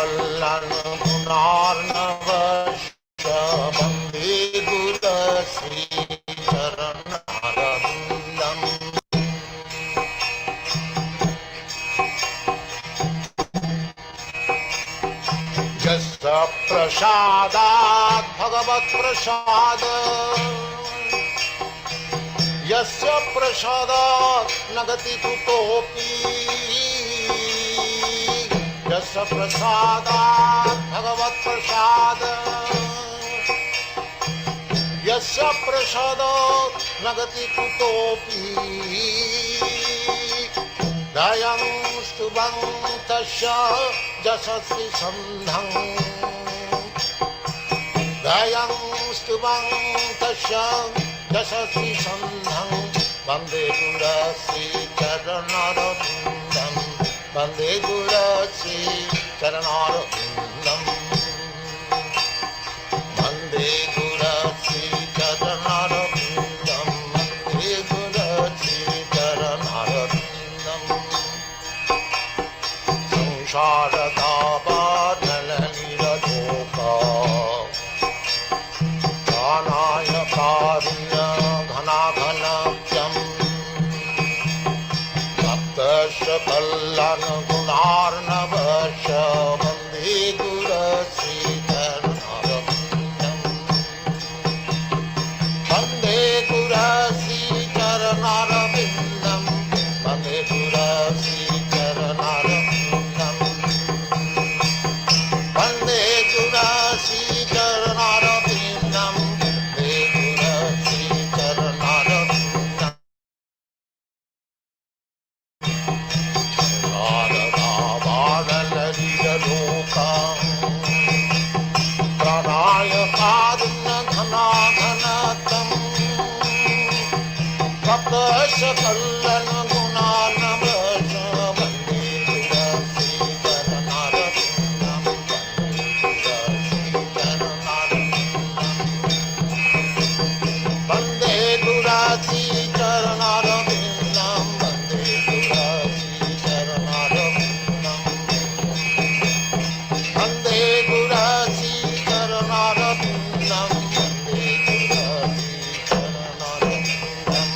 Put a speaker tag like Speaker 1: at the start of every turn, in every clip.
Speaker 1: kallan gunarnavash Bande Guru Sri Charanarvindam Yasya prasadat bhagavat prasada Yasya prasadat nagati kutopi Yasya prasadat bhagavat prasada Yasya prasadat nagati kutopi Dayang stubang tasya jasasri sandhang Dayang stubang tasya jasasri sandhang Bande Guru Sri Charanarvindam Bande Guru Sri Charanarvindam Bande Guru Sri Charanarvindam Bande Guru Sri Charanarvindam Sangsara Nalaniradoka Dhanaya Karunya Ghana Ghanakyam Saptasya Kallana Gunarnavasya Bande Guru Sri Charanarvindam Bande Guru Sri Charanarvindam Bande Guru Sri Charanarvindam Bande Guru Sri Charanarvindam Bande Guru Sri Charanarvindam Radha Pranaya Kaduna Ghana Ghanatam Kapasya Kallana Gunarnavasya Bande Guru Sri Charanarvindam Bande Guru Sri Charanarvindam Bande Guru Sri Charanarvindam Bande Guru Sri Charanarvindam Bande Guru Sri Charanarvindam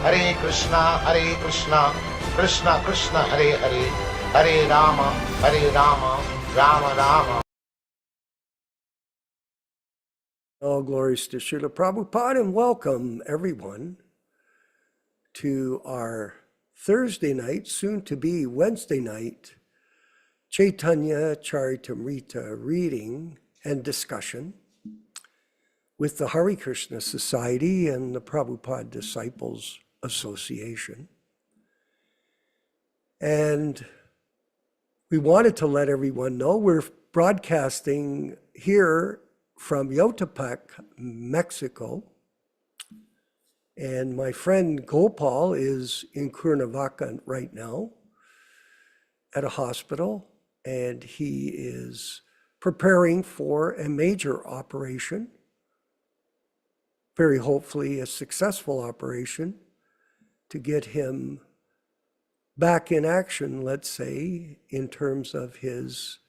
Speaker 1: Hare Krishna, Krishna Krishna, Hare Hare, Hare Rama, Rama Rama.
Speaker 2: All glories to Srila Prabhupada, and welcome everyone to our Thursday night, soon to be Wednesday night, Chaitanya Charitamrita reading and discussion with the Hare Krishna Society and the Prabhupada Disciples Association. And we wanted to let everyone know we're broadcasting here from Yotepec, Mexico. And my friend Gopal is in Cuernavaca right now at a hospital, and he is preparing for a major operation very hopefully a successful operation to get him back in action, let's say, in terms of his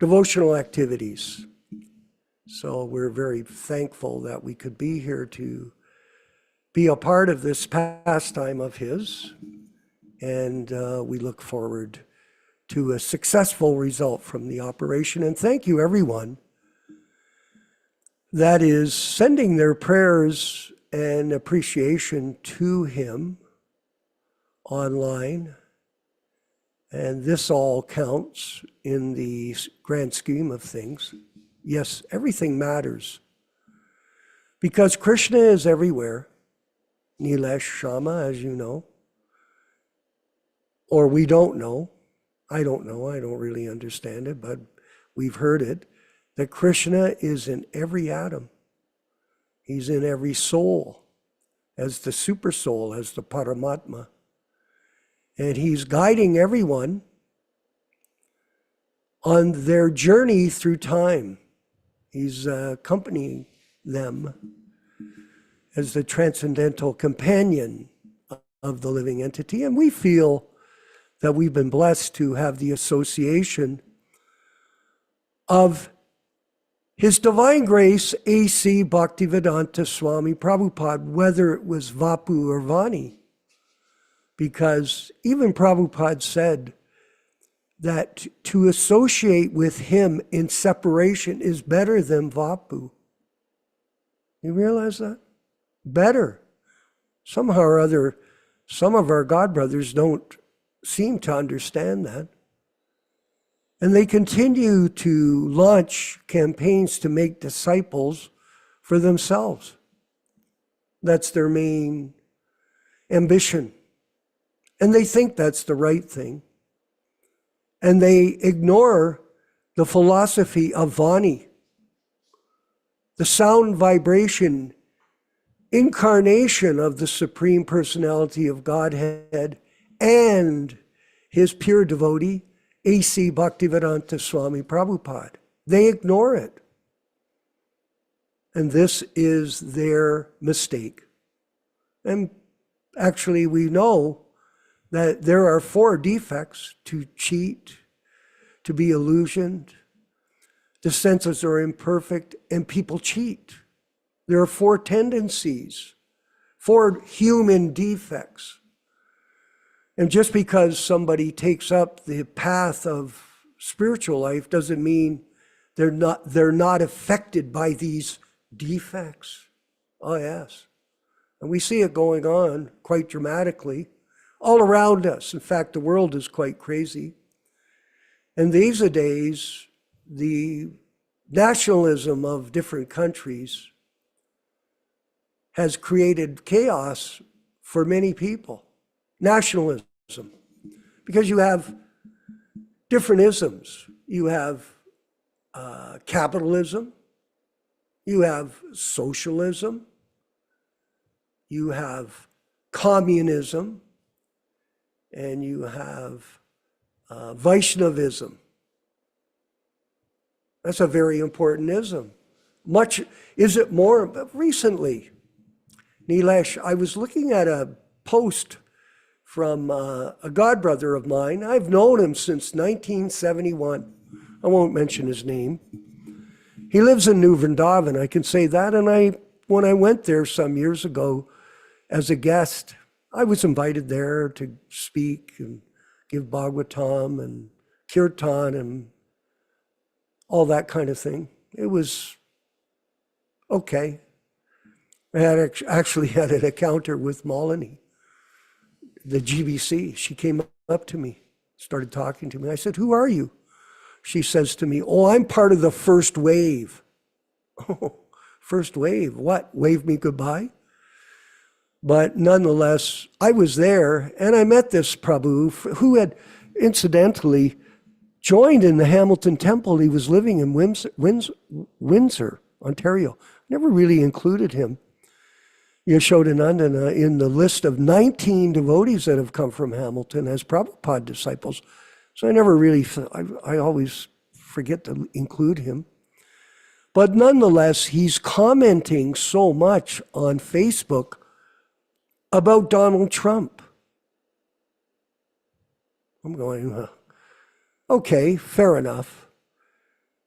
Speaker 2: devotional activities. So we're very thankful that we could be here to be a part of this pastime of his. And we look forward to a successful result from the operation. And thank you, everyone that is sending their prayers and appreciation to him online. And this all counts in the grand scheme of things. Yes, everything matters. Because Krishna is everywhere. Nilesh Shama, as you know. Or we don't know. I don't know. I don't really understand it, but we've heard it. That Krishna is in every atom. He's in every soul, as the super soul, as the Paramatma. And he's guiding everyone on their journey through time. He's accompanying them as the transcendental companion of the living entity. And we feel that we've been blessed to have the association of His Divine Grace, A.C. Bhaktivedanta Swami Prabhupada, whether it was Vapu or Vani, because even Prabhupada said that to associate with him in separation is better than Vapu. You realize that? Better. Somehow or other, some of our godbrothers don't seem to understand that. And they continue to launch campaigns to make disciples for themselves. That's their main ambition. And they think that's the right thing. And they ignore the philosophy of Vani, the sound vibration, incarnation of the Supreme Personality of Godhead and his pure devotee, A.C. Bhaktivedanta Swami Prabhupada. They ignore it. And this is their mistake. And actually, we know that there are 4 defects: to cheat, to be illusioned, the senses are imperfect, and people cheat. There are 4 tendencies, 4 human defects. And just because somebody takes up the path of spiritual life doesn't mean they're not affected by these defects. Oh, yes. And we see it going on quite dramatically all around us. In fact, the world is quite crazy. And these days, the nationalism of different countries has created chaos for many people. Nationalism, because you have different isms. You have capitalism, you have socialism, you have communism, and you have Vaishnavism. That's a very important ism. Much, is it more? But recently, Nilesh, I was looking at a post from a godbrother of mine. I've known him since 1971. I won't mention his name. He lives in New Vrindavan, I can say that. And when I went there some years ago as a guest, I was invited there to speak and give Bhagavatam and Kirtan and all that kind of thing. It was okay. I had actually had an encounter with Malini, the GBC. She came up to me, started talking to me. I said, "Who are you?" She says to me, "Oh, I'm part of the first wave." Oh, first wave? What? Wave me goodbye? But nonetheless, I was there and I met this Prabhu who had incidentally joined in the Hamilton Temple. He was living in Windsor, Ontario. Never really included him, Nityānanda, in the list of 19 devotees that have come from Hamilton as Prabhupada disciples. So I never really, I always forget to include him. But nonetheless, he's commenting so much on Facebook about Donald Trump. I'm going, okay, fair enough.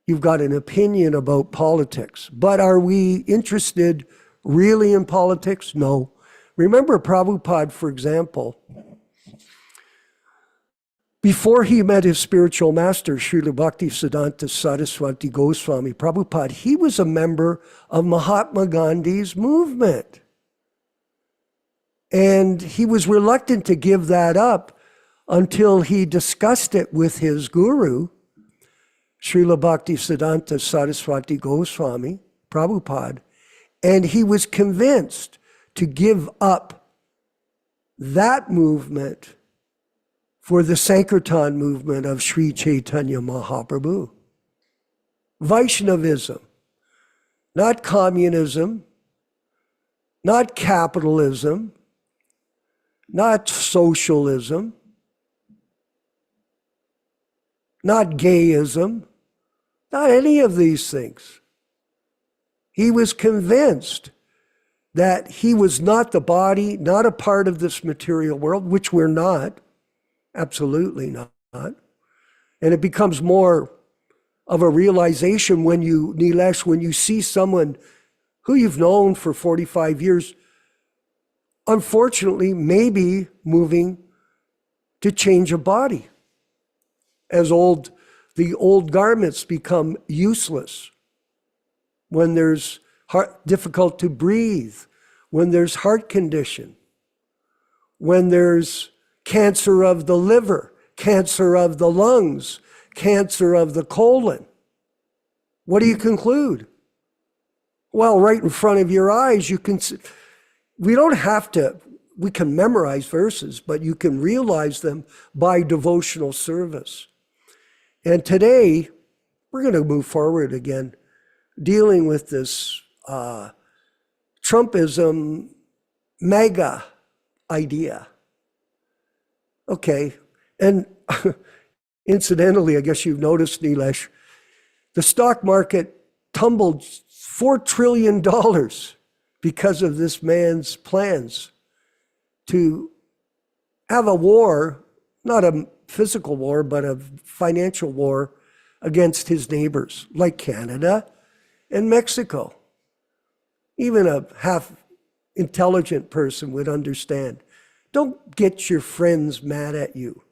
Speaker 2: You've got an opinion about politics, but are we interested really in politics? No. Remember Prabhupada, for example, before he met his spiritual master, Srila Bhaktisiddhanta Saraswati Goswami Prabhupada, he was a member of Mahatma Gandhi's movement. And he was reluctant to give that up until he discussed it with his guru, Srila Bhaktisiddhanta Saraswati Goswami Prabhupada, and he was convinced to give up that movement for the Sankirtan movement of Sri Chaitanya Mahaprabhu. Vaishnavism, not communism, not capitalism, not socialism, not gayism, not any of these things. He was convinced that he was not the body, not a part of this material world, which we're not, absolutely not. And it becomes more of a realization when you, Nilesh, when you see someone who you've known for 45 years, unfortunately, maybe moving to change a body. As the old garments become useless, when there's difficult to breathe, when there's heart condition, when there's cancer of the liver, cancer of the lungs, cancer of the colon. What do you conclude? Well, right in front of your eyes, you can, we don't have to, we can memorize verses, but you can realize them by devotional service. And today, we're going to move forward again, dealing with this Trumpism mega idea. Okay, and incidentally, I guess you've noticed, Nilesh, the stock market tumbled $4 trillion because of this man's plans to have a war, not a physical war, but a financial war against his neighbors, like Canada and Mexico. Even a half intelligent person would understand. Don't get your friends mad at you.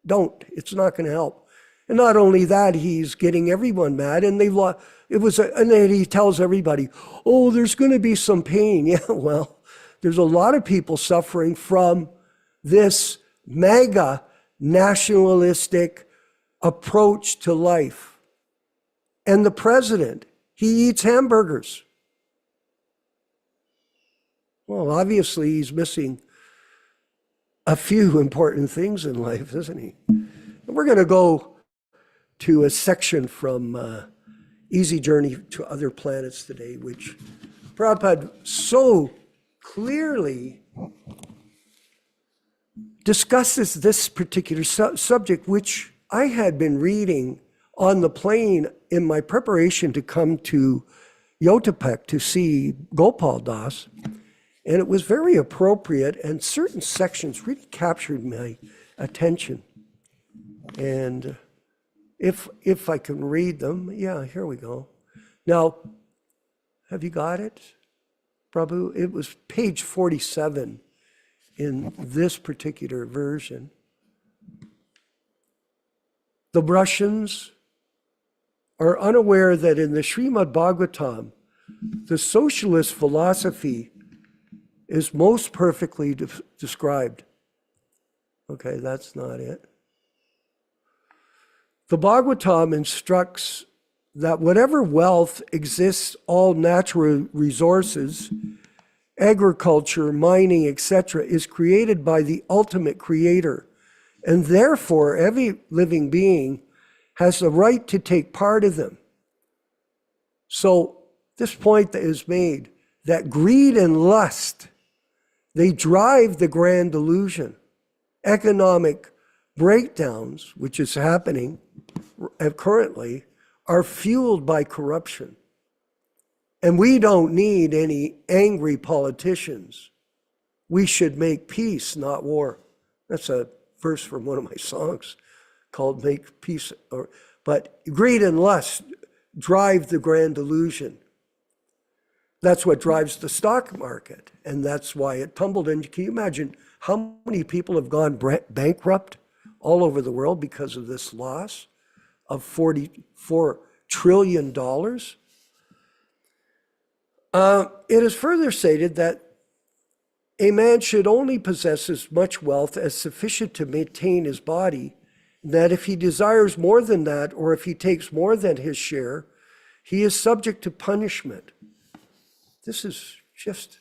Speaker 2: Don't. It's not going to help. And not only that, he's getting everyone mad, and and then he tells everybody, oh, there's going to be some pain. Yeah, well, there's a lot of people suffering from this mega nationalistic approach to life. And the president, he eats hamburgers. Well, obviously he's missing a few important things in life, isn't he? And we're going to go to a section from Easy Journey to Other Planets today, which Prabhupada so clearly discusses this particular subject, which I had been reading on the plane in my preparation to come to Yotapek to see Gopal Das. And it was very appropriate, and certain sections really captured my attention. And if I can read them, yeah, here we go. Now, have you got it, Prabhu? It was page 47 in this particular version. The Russians are unaware that in the Srimad Bhagavatam, the socialist philosophy is most perfectly described. Okay, that's not it. The Bhagavatam instructs that whatever wealth exists, all natural resources, agriculture, mining, etc., is created by the ultimate creator. And therefore, every living being has the right to take part of them. So this point that is made, that greed and lust, they drive the grand illusion. Economic breakdowns, which is happening currently, are fueled by corruption. And we don't need any angry politicians. We should make peace, not war. That's a verse from one of my songs called Make Peace. But greed and lust drive the grand illusion. That's what drives the stock market. And that's why it tumbled. And can you imagine how many people have gone bankrupt all over the world because of this loss of $44 trillion? It is further stated that a man should only possess as much wealth as sufficient to maintain his body, that if he desires more than that, or if he takes more than his share, he is subject to punishment. This is just,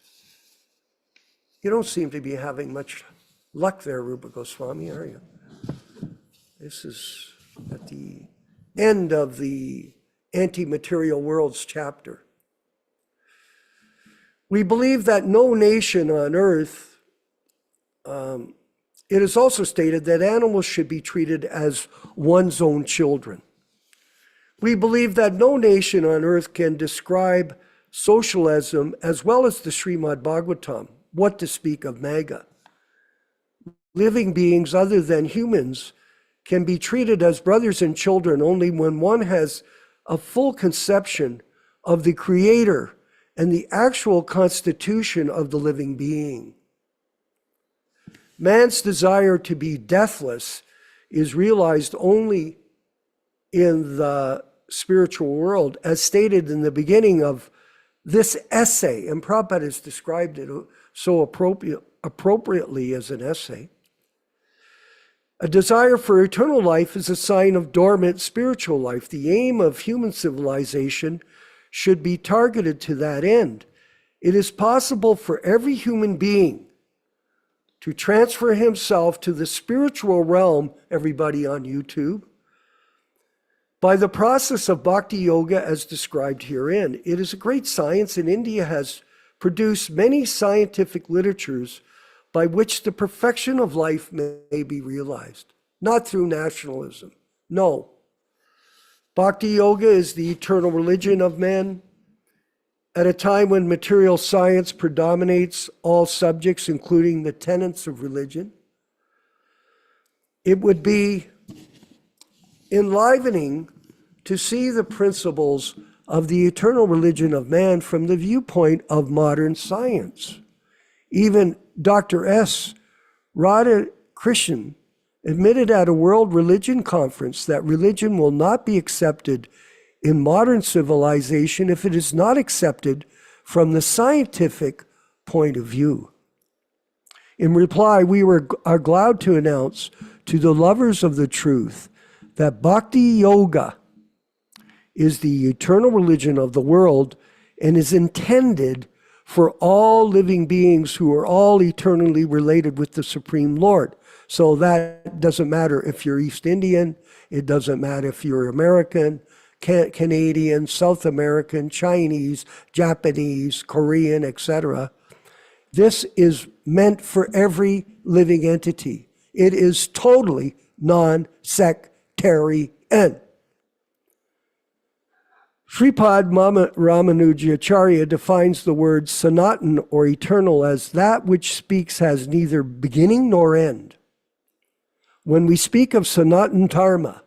Speaker 2: you don't seem to be having much luck there, Rupa Goswami, are you? This is at the end of the anti-material worlds chapter. We believe that no nation on earth, it is also stated that animals should be treated as one's own children. We believe that no nation on earth can describe socialism as well as the Srimad Bhagavatam, what to speak of MAGA. Living beings other than humans can be treated as brothers and children only when one has a full conception of the Creator and the actual constitution of the living being. Man's desire to be deathless is realized only in the spiritual world, as stated in the beginning of this essay, and Prabhupada has described it so appropriately as an essay. A desire for eternal life is a sign of dormant spiritual life. The aim of human civilization should be targeted to that end. It is possible for every human being to transfer himself to the spiritual realm, everybody on YouTube, by the process of bhakti yoga as described herein. It is a great science, and India has produced many scientific literatures by which the perfection of life may be realized, not through nationalism. No. Bhakti yoga is the eternal religion of men. At a time when material science predominates all subjects, including the tenets of religion, it would be enlivening to see the principles of the eternal religion of man from the viewpoint of modern science. Even Dr. S. Radhakrishnan admitted at a World Religion Conference that religion will not be accepted in modern civilization if it is not accepted from the scientific point of view. In reply, we are glad to announce to the lovers of the truth that Bhakti Yoga is the eternal religion of the world and is intended for all living beings who are all eternally related with the Supreme Lord. So that doesn't matter if you're East Indian, it doesn't matter if you're American, Canadian, South American, Chinese, Japanese, Korean, etc. This is meant for every living entity. It is totally non-sectarian. Sripad Ramanujacharya defines the word Sanatan or eternal as that which speaks has neither beginning nor end. When we speak of Sanatan Dharma,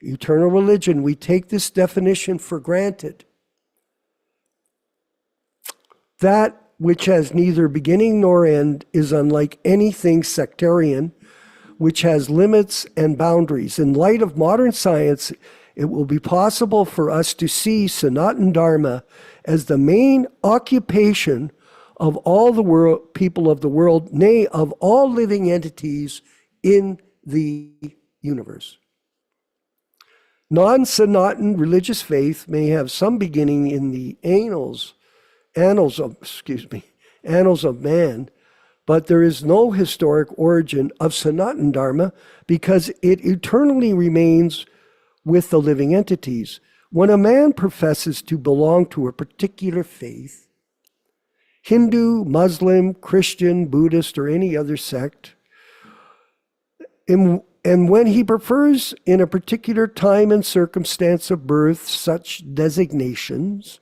Speaker 2: eternal religion, we take this definition for granted. That which has neither beginning nor end is unlike anything sectarian, which has limits and boundaries. In light of modern science, it will be possible for us to see Sanatan Dharma as the main occupation of all the world, people of the world, nay, of all living entities in the universe. Non-Sanatan religious faith may have some beginning in the annals of man, but there is no historic origin of Sanatan Dharma because it eternally remains with the living entities. When a man professes to belong to a particular faith, Hindu, Muslim, Christian, Buddhist, or any other sect, and when he prefers in a particular time and circumstance of birth such designations,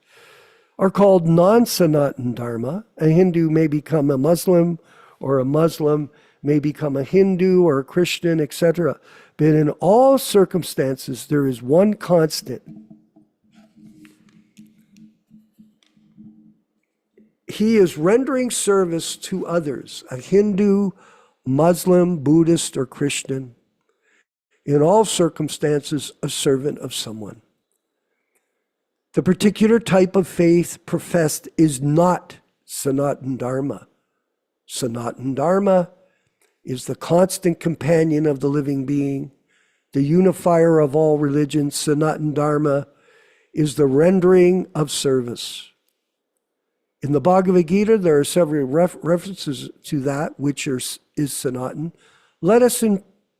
Speaker 2: are called non-Sanatan Dharma. A Hindu may become a Muslim, or a Muslim may become a Hindu or a Christian, etc. But in all circumstances, there is one constant. He is rendering service to others, a Hindu, Muslim, Buddhist, or Christian. In all circumstances, a servant of someone. The particular type of faith professed is not Sanatan Dharma. Sanatan Dharma is the constant companion of the living being, the unifier of all religions. Sanatan Dharma is the rendering of service. In the Bhagavad Gita, there are several references to that, which is Sanatan. Let us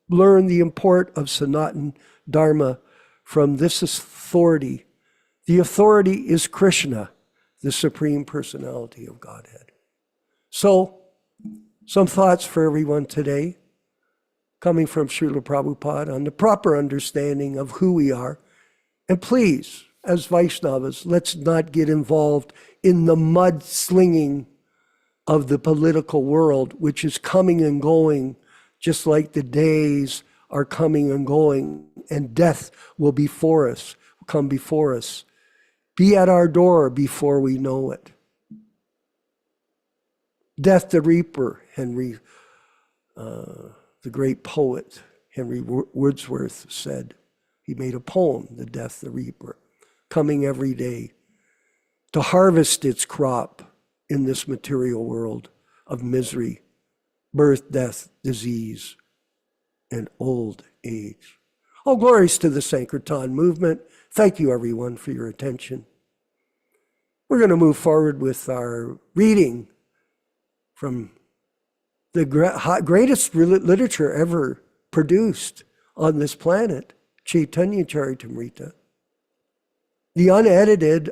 Speaker 2: learn the import of Sanatan Dharma from this authority. The authority is Krishna, the Supreme Personality of Godhead. So, some thoughts for everyone today, coming from Srila Prabhupada on the proper understanding of who we are. And please, as Vaishnavas, let's not get involved in the mudslinging of the political world, which is coming and going, just like the days are coming and going, and death will come before us. Be at our door before we know it. Death the Reaper, the great poet Henry Wordsworth said. He made a poem, The Death the Reaper, coming every day to harvest its crop in this material world of misery, birth, death, disease, and old age. All glories to the Sankirtan movement. Thank you, everyone, for your attention. We're going to move forward with our reading from the greatest literature ever produced on this planet, Chaitanya Charitamrita, the unedited,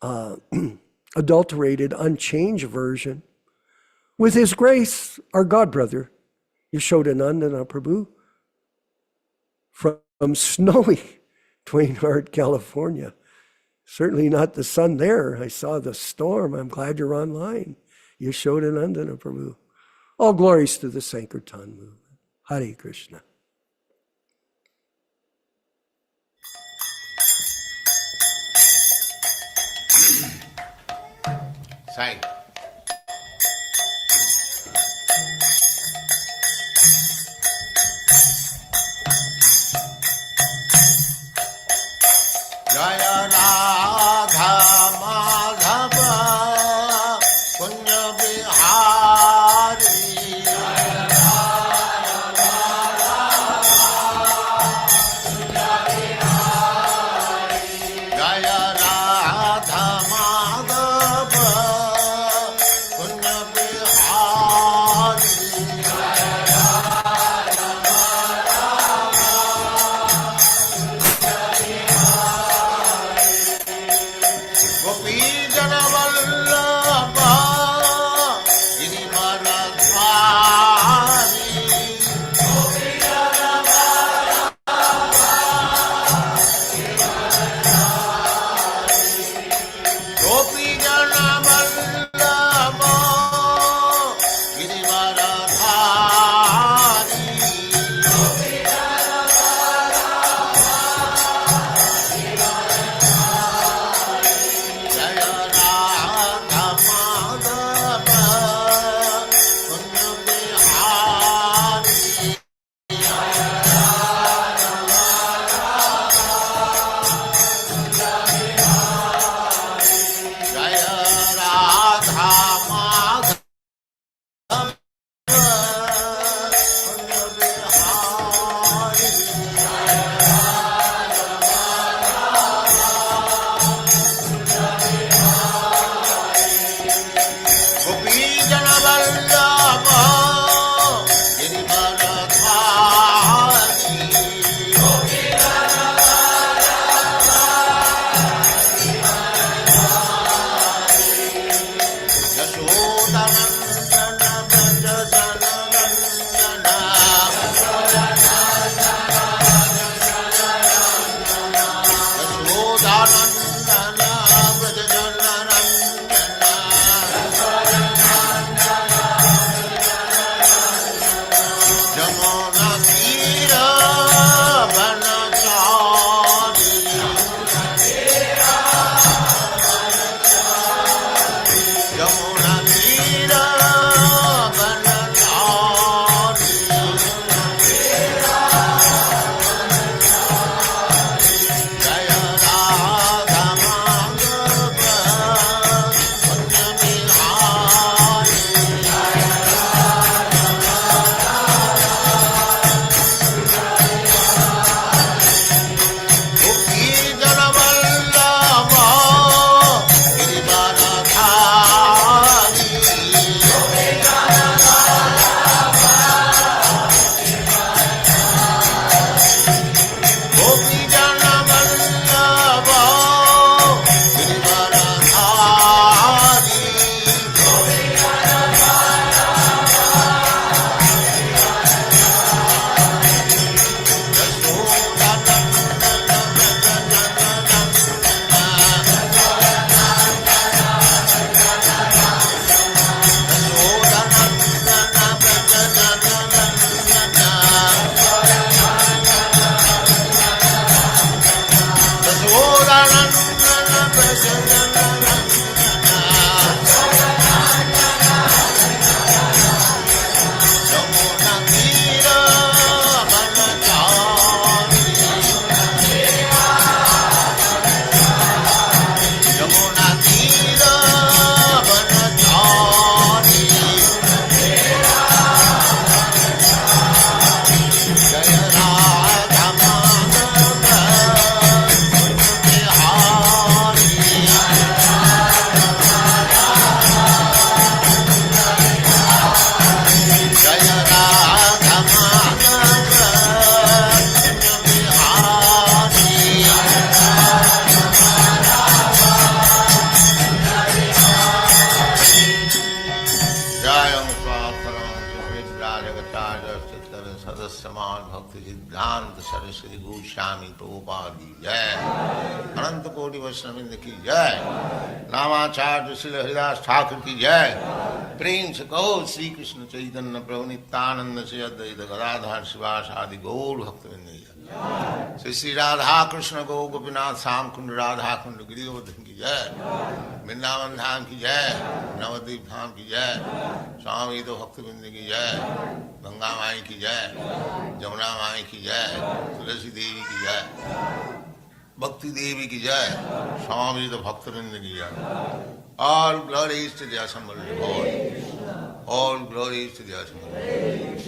Speaker 2: unadulterated, unchanged version, with His Grace, our Godbrother, Yashodananda Prabhu, from snowy Twainhart, California. Certainly not the sun there. I saw the storm. I'm glad you're online. Yashodananda Prabhu. All glories to the Sankirtan movement. Hare Krishna.
Speaker 1: Sai. Jaya Radha Madhava Punya Bihari. Jaya Radha Madhava Jamuna Tira Banachari Jamuna Tira Banachari Jaya Radha Madhava Kunja Bihari Gopi Jana Vallabha Girivaradhari Gopi Jana Vallabha सिद्धांत सरस्वती गोस्वामी प्रभुपाद की जय, अनंत कोटि वैष्णववृंद की जय, नामाचार्य श्री हरिदास ठाकुर की जय। प्रेम से कहो श्री कृष्ण चैतन्य प्रभु नित्यानंद से अद्वैत गदाधर शिवास आदि गौर भक्तवृंद की जय। श्री श्री राधा कृष्ण गौ गोपीनाथ श्याम कुंड राधा कुंड गिरिवर्धन की जय, वृंदावन धाम की जय, नवद्वीप धाम की जय, स्वामी तो भक्तवृंद की जय, गंगा माई की जय, जमुना माई की जय, तुलसी देवी की जय, भक्ति देवी की जय, स्वामी तो भक्तवृंद की जय। All glories to the assembled Lord. All glories to the assembled Lord.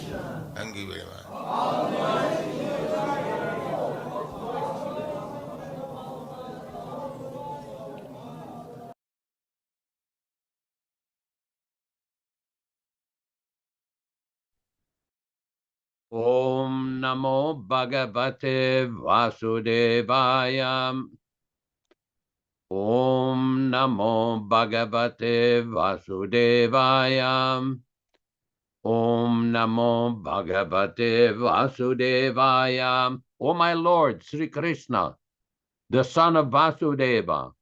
Speaker 1: Thank you very much.
Speaker 3: Om Namo Bhagavate Vasudevaya. Om Namo Bhagavate Vasudevaya. Om Namo Bhagavate Vasudevaya. O my Lord, Sri Krishna, the son of Vasudeva,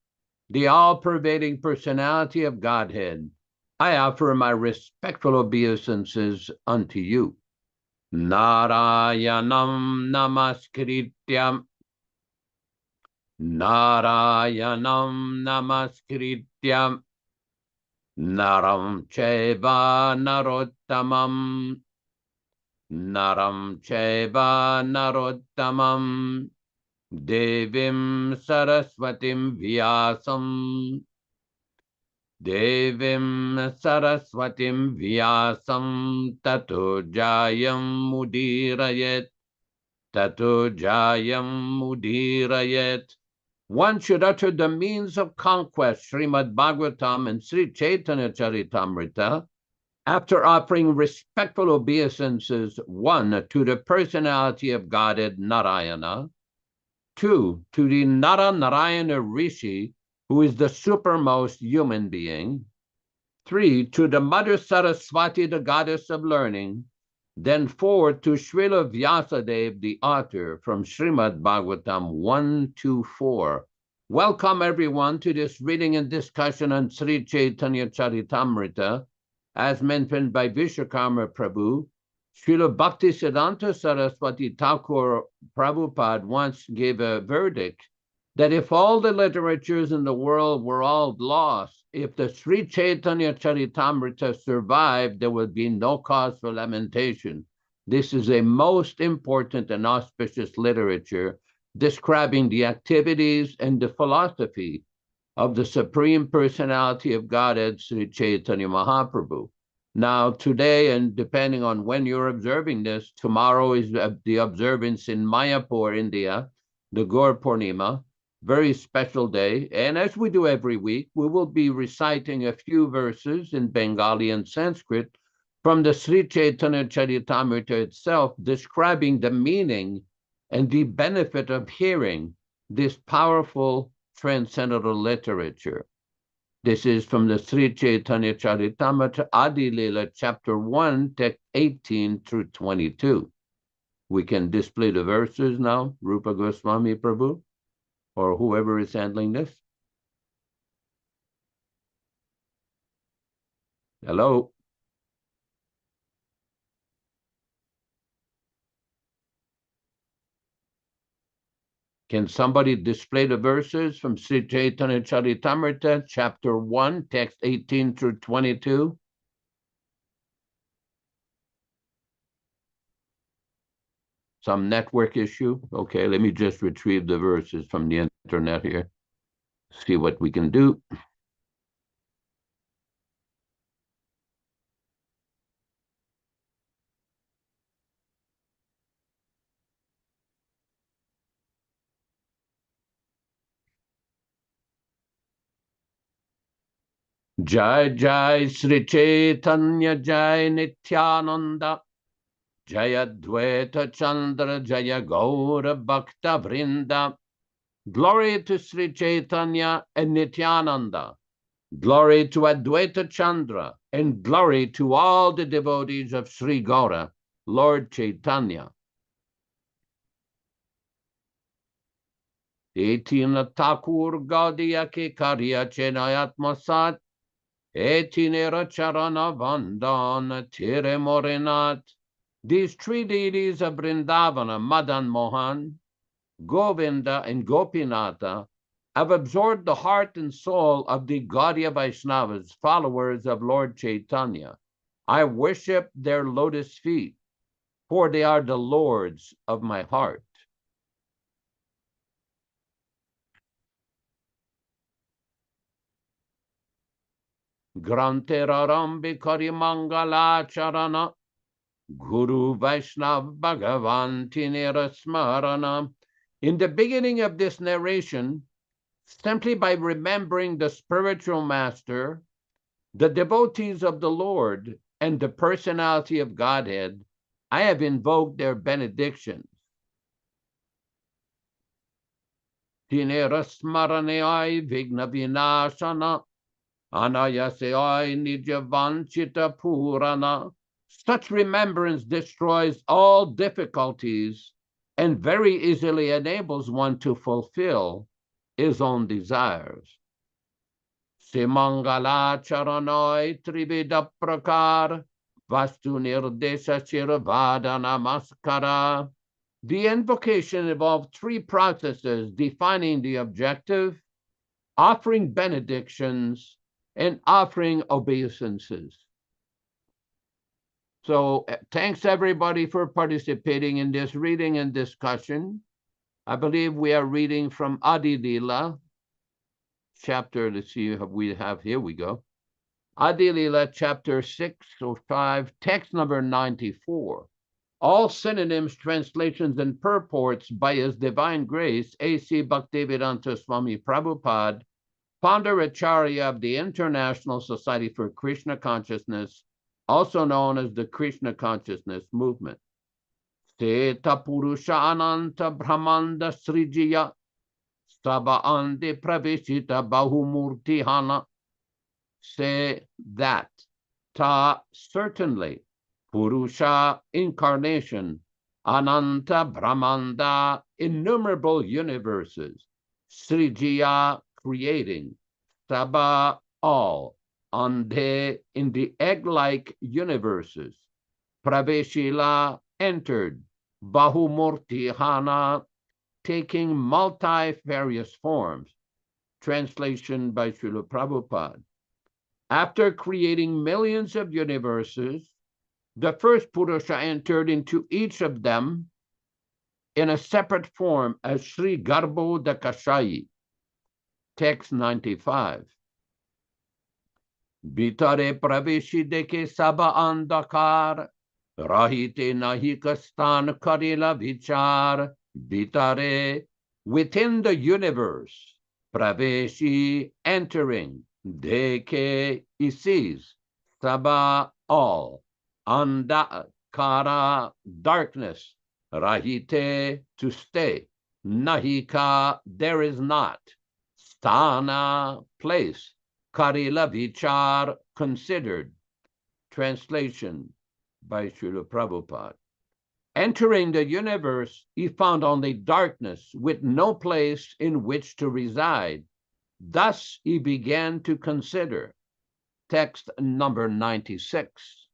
Speaker 3: the all-pervading personality of Godhead, I offer my respectful obeisances unto you. Narayanam namaskrityam. Narayanam namaskrityam. Naram chaiva narottamam. Naram chaiva narottamam. Devim saraswatim vyasam. Devim saraswatim vyasam tato jayam mudirayet. Tato jayam mudirayet. One should utter the means of conquest, Srimad Bhagavatam and Sri Chaitanya Charitamrita, after offering respectful obeisances, 1, to the personality of Godhead Narayana, 2, to the Nara Narayana Rishi, who is the supermost human being, 3, to the Mother Saraswati, the goddess of learning, then 4, to Srila Vyasadeva, the author, from Srimad Bhagavatam 1-4. Welcome everyone to this reading and discussion on Sri Chaitanya Charitamrita, as mentioned by Vishwakarma Prabhu, Srila Bhaktisiddhanta Saraswati Thakur Prabhupada once gave a verdict that if all the literatures in the world were all lost, if the Sri Chaitanya Charitamrita survived, there would be no cause for lamentation. This is a most important and auspicious literature describing the activities and the philosophy of the Supreme Personality of Godhead, Sri Chaitanya Mahaprabhu. Now, today, and depending on when you're observing this, tomorrow is the observance in Mayapur, India, the Gaur Purnima, very special day. And as we do every week, we will be reciting a few verses in Bengali and Sanskrit from the Sri Chaitanya Charitamrita itself, describing the meaning and the benefit of hearing this powerful transcendental literature. This is from the Sri Chaitanya Charitamrita Adi Lila, chapter 1, text 18 through 22. We can display the verses now, Rupa Goswami Prabhu, or whoever is handling this. Hello. Can somebody display the verses from Sri Chaitanya Charitamrita, chapter 1, text 18 through 22? Some network issue? Okay, let me just retrieve the verses from the internet here. See what we can do. Jai Jai Sri Chaitanya Jai Nityānanda Jaya Dvaita Chandra Jaya Gaura Bhakta Vrinda. Glory to Sri Chaitanya and Nityānanda. Glory to Advaita Chandra, and glory to all the devotees of Sri Gaura, Lord Chaitanya. Etina Thakur Gaudiya Ke Karya Chenayatmasat, Etinera Charana Vandana Tire Morinat. These three deities of Vrindavana, Madan Mohan, Govinda, and Gopinatha, have absorbed the heart and soul of the Gaudiya Vaishnavas, followers of Lord Chaitanya. I worship their lotus feet, for they are the lords of my heart. Granterarambi Karimangala Charana, Guru Vaishnav Bhagavan Tinera Smarana. In the beginning of this narration, simply by remembering the spiritual master, the devotees of the Lord, and the personality of Godhead, I have invoked their benedictions. Tinera Smarane Vigna Vinashana, Anayaseai Nijavanchita Purana. Such remembrance destroys all difficulties and very easily enables one to fulfill his own desires. Simangala Charanoi Trivida Prakar Vastu Nirdesha Chiravada Namaskara. The invocation involved three processes: defining the objective, offering benedictions, and offering obeisances. So thanks everybody for participating in this reading and discussion. I believe we are reading from Adi Lila, chapter, let's see what we have, here we go. Adi Lila, chapter 6 or 5, text number 94. All synonyms, translations, and purports by His Divine Grace, A.C. Bhaktivedanta Swami Prabhupada, Founder Acharya of the International Society for Krishna Consciousness, also known as the Krishna Consciousness Movement. Seta Purusha Ananta Brahmanda Srijiya Saba Ande Pravishita Bahumurtihana. Say that. Ta, certainly. Purusha, incarnation. Ananta Brahmanda, innumerable universes. Srijiya, creating. Saba, all. Ande, in the egg-like universes. Praveshila entered Bahumurti Hana, taking multifarious forms. Translation by Srila Prabhupada. After creating millions of universes, the first Purusha entered into each of them in a separate form as Sri Garbho Dakashayi. Text 95. Bitare praveshi deke saba andakar, rahite nahikastan karila vichar. Bitare, within the universe, praveshi, entering, deke, he sees, saba, all, andakara, darkness, rahite, to stay, nahika, there is not, sthana, place, karila vichar, considered. Translation by Srila Prabhupada. Entering the universe, he found only darkness with no place in which to reside. Thus he began to consider. Text number 96.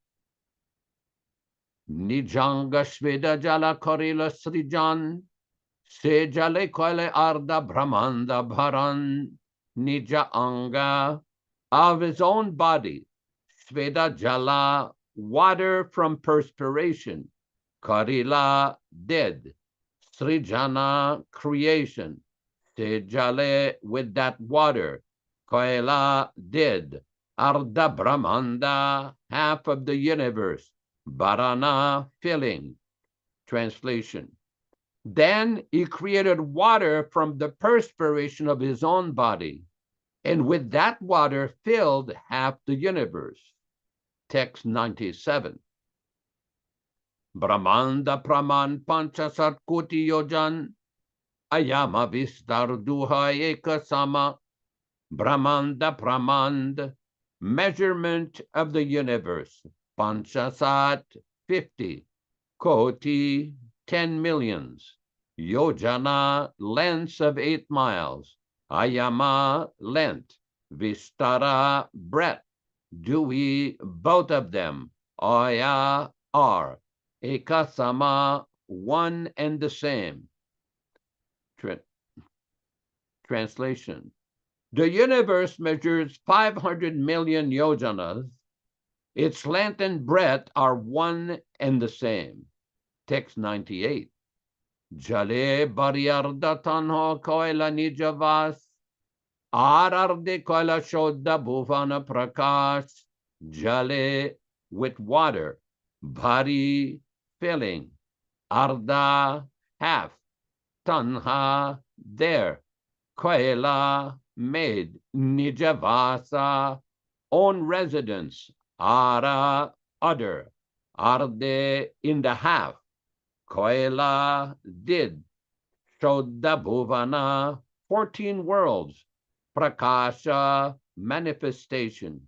Speaker 3: Nijanga Shveda Jala Korila Srijan, Se Jale Koile Arda Brahmanda Bharan, Nija Anga, of his own body, Shveda Jala, water from perspiration, Karila, dead, Srijana, creation, Tejale, with that water, Koila, dead, Arda Brahmanda, half of the universe, Bharana, filling. Translation. Then he created water from the perspiration of his own body, and with that water filled half the universe. Text 97. Brahmanda Praman Panchasat Koti Yojan, Ayama Vistar Duha Ekasama, Brahmanda Pramand, measurement of the universe, Panchasat, 50, Koti, 10 millions, Yojana, lengths of 8 miles, Ayama, length, Vistara, breadth, Dui, both of them, Aya, are, Ekasama, one and the same. Translation. The universe measures 500 million yojanas. Its length and breadth are one and the same. Text 98. Jale Bariarda Tanho Koila Nijavas, Ararde Koila Shodda Bhuvana Prakash, Jale, with water, Bari, filling, Arda, half, Tanha, there, Koila, made, Nijavasa, own residence, Ara, other, Arde, in the half, Koila, did, Shodda Bhuvana, 14 worlds, Prakasha, manifestation.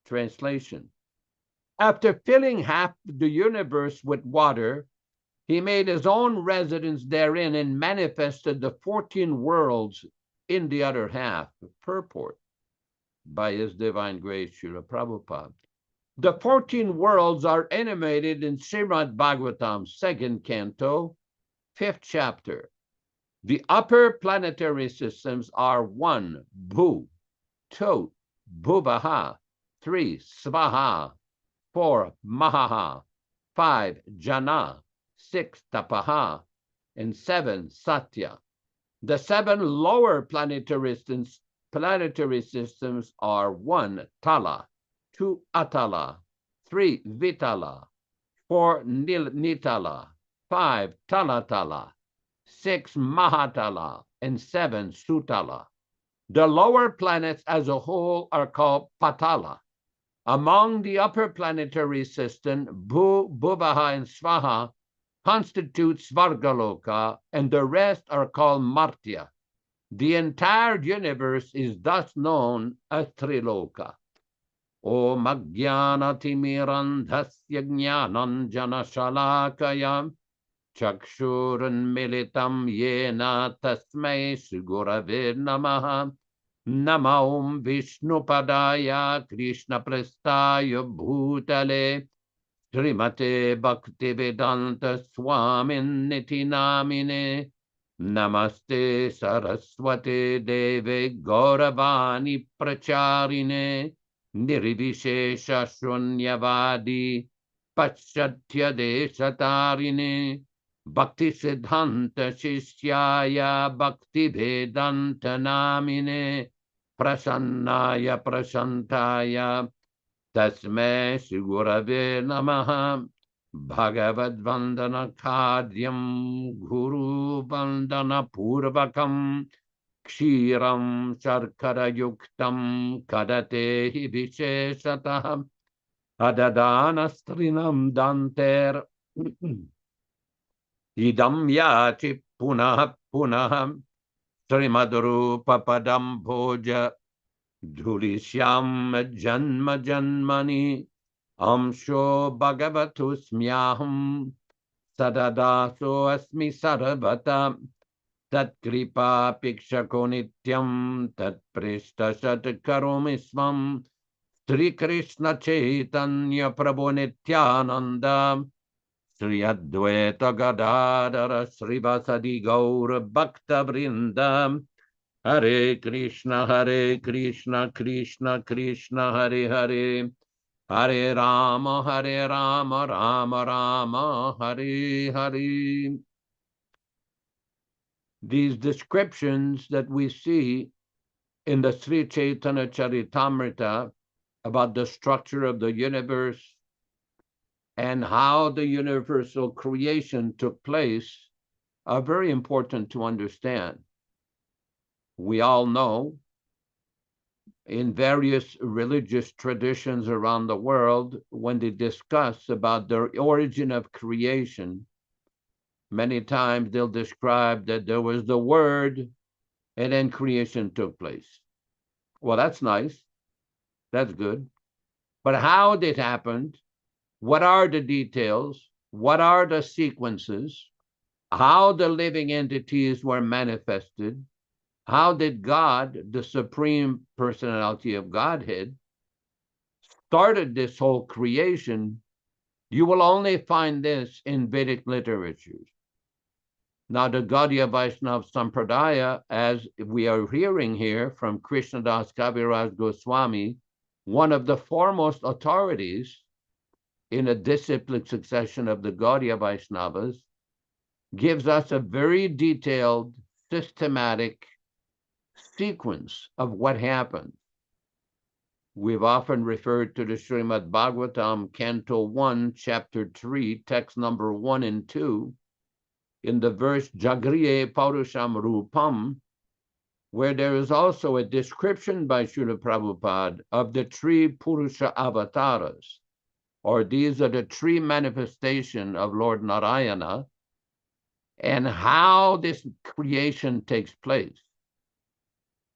Speaker 3: Translation. After filling half the universe with water, he made his own residence therein and manifested the 14 worlds in the other half. Purport by His Divine Grace, Srila Prabhupada. The 14 worlds are enumerated in Srimad Bhagavatam, 2nd canto, 5th chapter. The upper planetary systems are 1. Bhu, 2. Bhuvaha, 3. Svaha, 4. Mahaha, 5. Jana, 6. Tapaha, and 7. Satya. The 7 lower planetary systems are 1. Tala, 2. Atala, 3. Vitala, 4. Nitala, 5. Talatala, 6. Mahatala, and 7. Sutala. The lower planets as a whole are called Patala. Among the upper planetary system, Bhuvaha, and Svaha constitute Svargaloka, and the rest are called Martya. The entire universe is thus known as Triloka. Om Ajnana Timirandhasya Jnananjana Shalakayam Chakshurun Militam Yena Tasmai Sugurave Namaha Namaum Vishnupadaya Krishna Prestaya Bhutale Srimate Bhaktivedanta Swamin Niti Namine Namaste Saraswate Deve Gauravani Pracharine Nirvishesha Shunyavadi Paschatya Deshatarine Bhakti Siddhanta Shishyaya Bhakti Vedanta Namine Prasannaya Prashantaya Tasme Sigurave Namaha Bhagavad Vandana Kadyam Guru Vandana Purvakam Kshiram Sharkara Yuktam Kadatehi Visheshatah Adadana Strinam Danter Idam Yachi Punah Punah Srimadru Papadam Bhoja Dhulishyam Janma Janmani Amsho Bhagavatu Smyaham Sadadaso Asmi Sarvata Tat Kripa Pikshako Nityam Tat Prishta Sat Karomisvam Sri Krishna Chaitanya Prabhu Nityānanda Sri Advaita Gadadara Srivasadi Gaura Bhakta Vrindam Hare Krishna, Krishna Krishna, Hare Hare, Hare Rama, Rama Rama, Hare Hare. These descriptions that we see in the Sri Chaitanya Charitamrita about the structure of the universe and how the universal creation took place are very important to understand. We all know in various religious traditions around the world, when they discuss about the origin of creation, many times they'll describe that there was the word and then creation took place. Well, that's nice. That's good. But how it happened, what are the details, what are the sequences, how the living entities were manifested, how did God, the Supreme Personality of Godhead, started this whole creation? You will only find this in Vedic literatures. Now, the Gaudiya Vaishnava Sampradaya, as we are hearing here from Krishnadas Kaviraj Goswami, one of the foremost authorities in a disciplic succession of the Gaudiya Vaishnavas, gives us a very detailed, systematic sequence of what happened. We've often referred to the Srimad Bhagavatam, Canto 1, Chapter 3, text number 1 and 2, in the verse Jagriye Paurusham Rupam, where there is also a description by Srila Prabhupada of the three Purusha avatars, or these are the three manifestations of Lord Narayana, and how this creation takes place.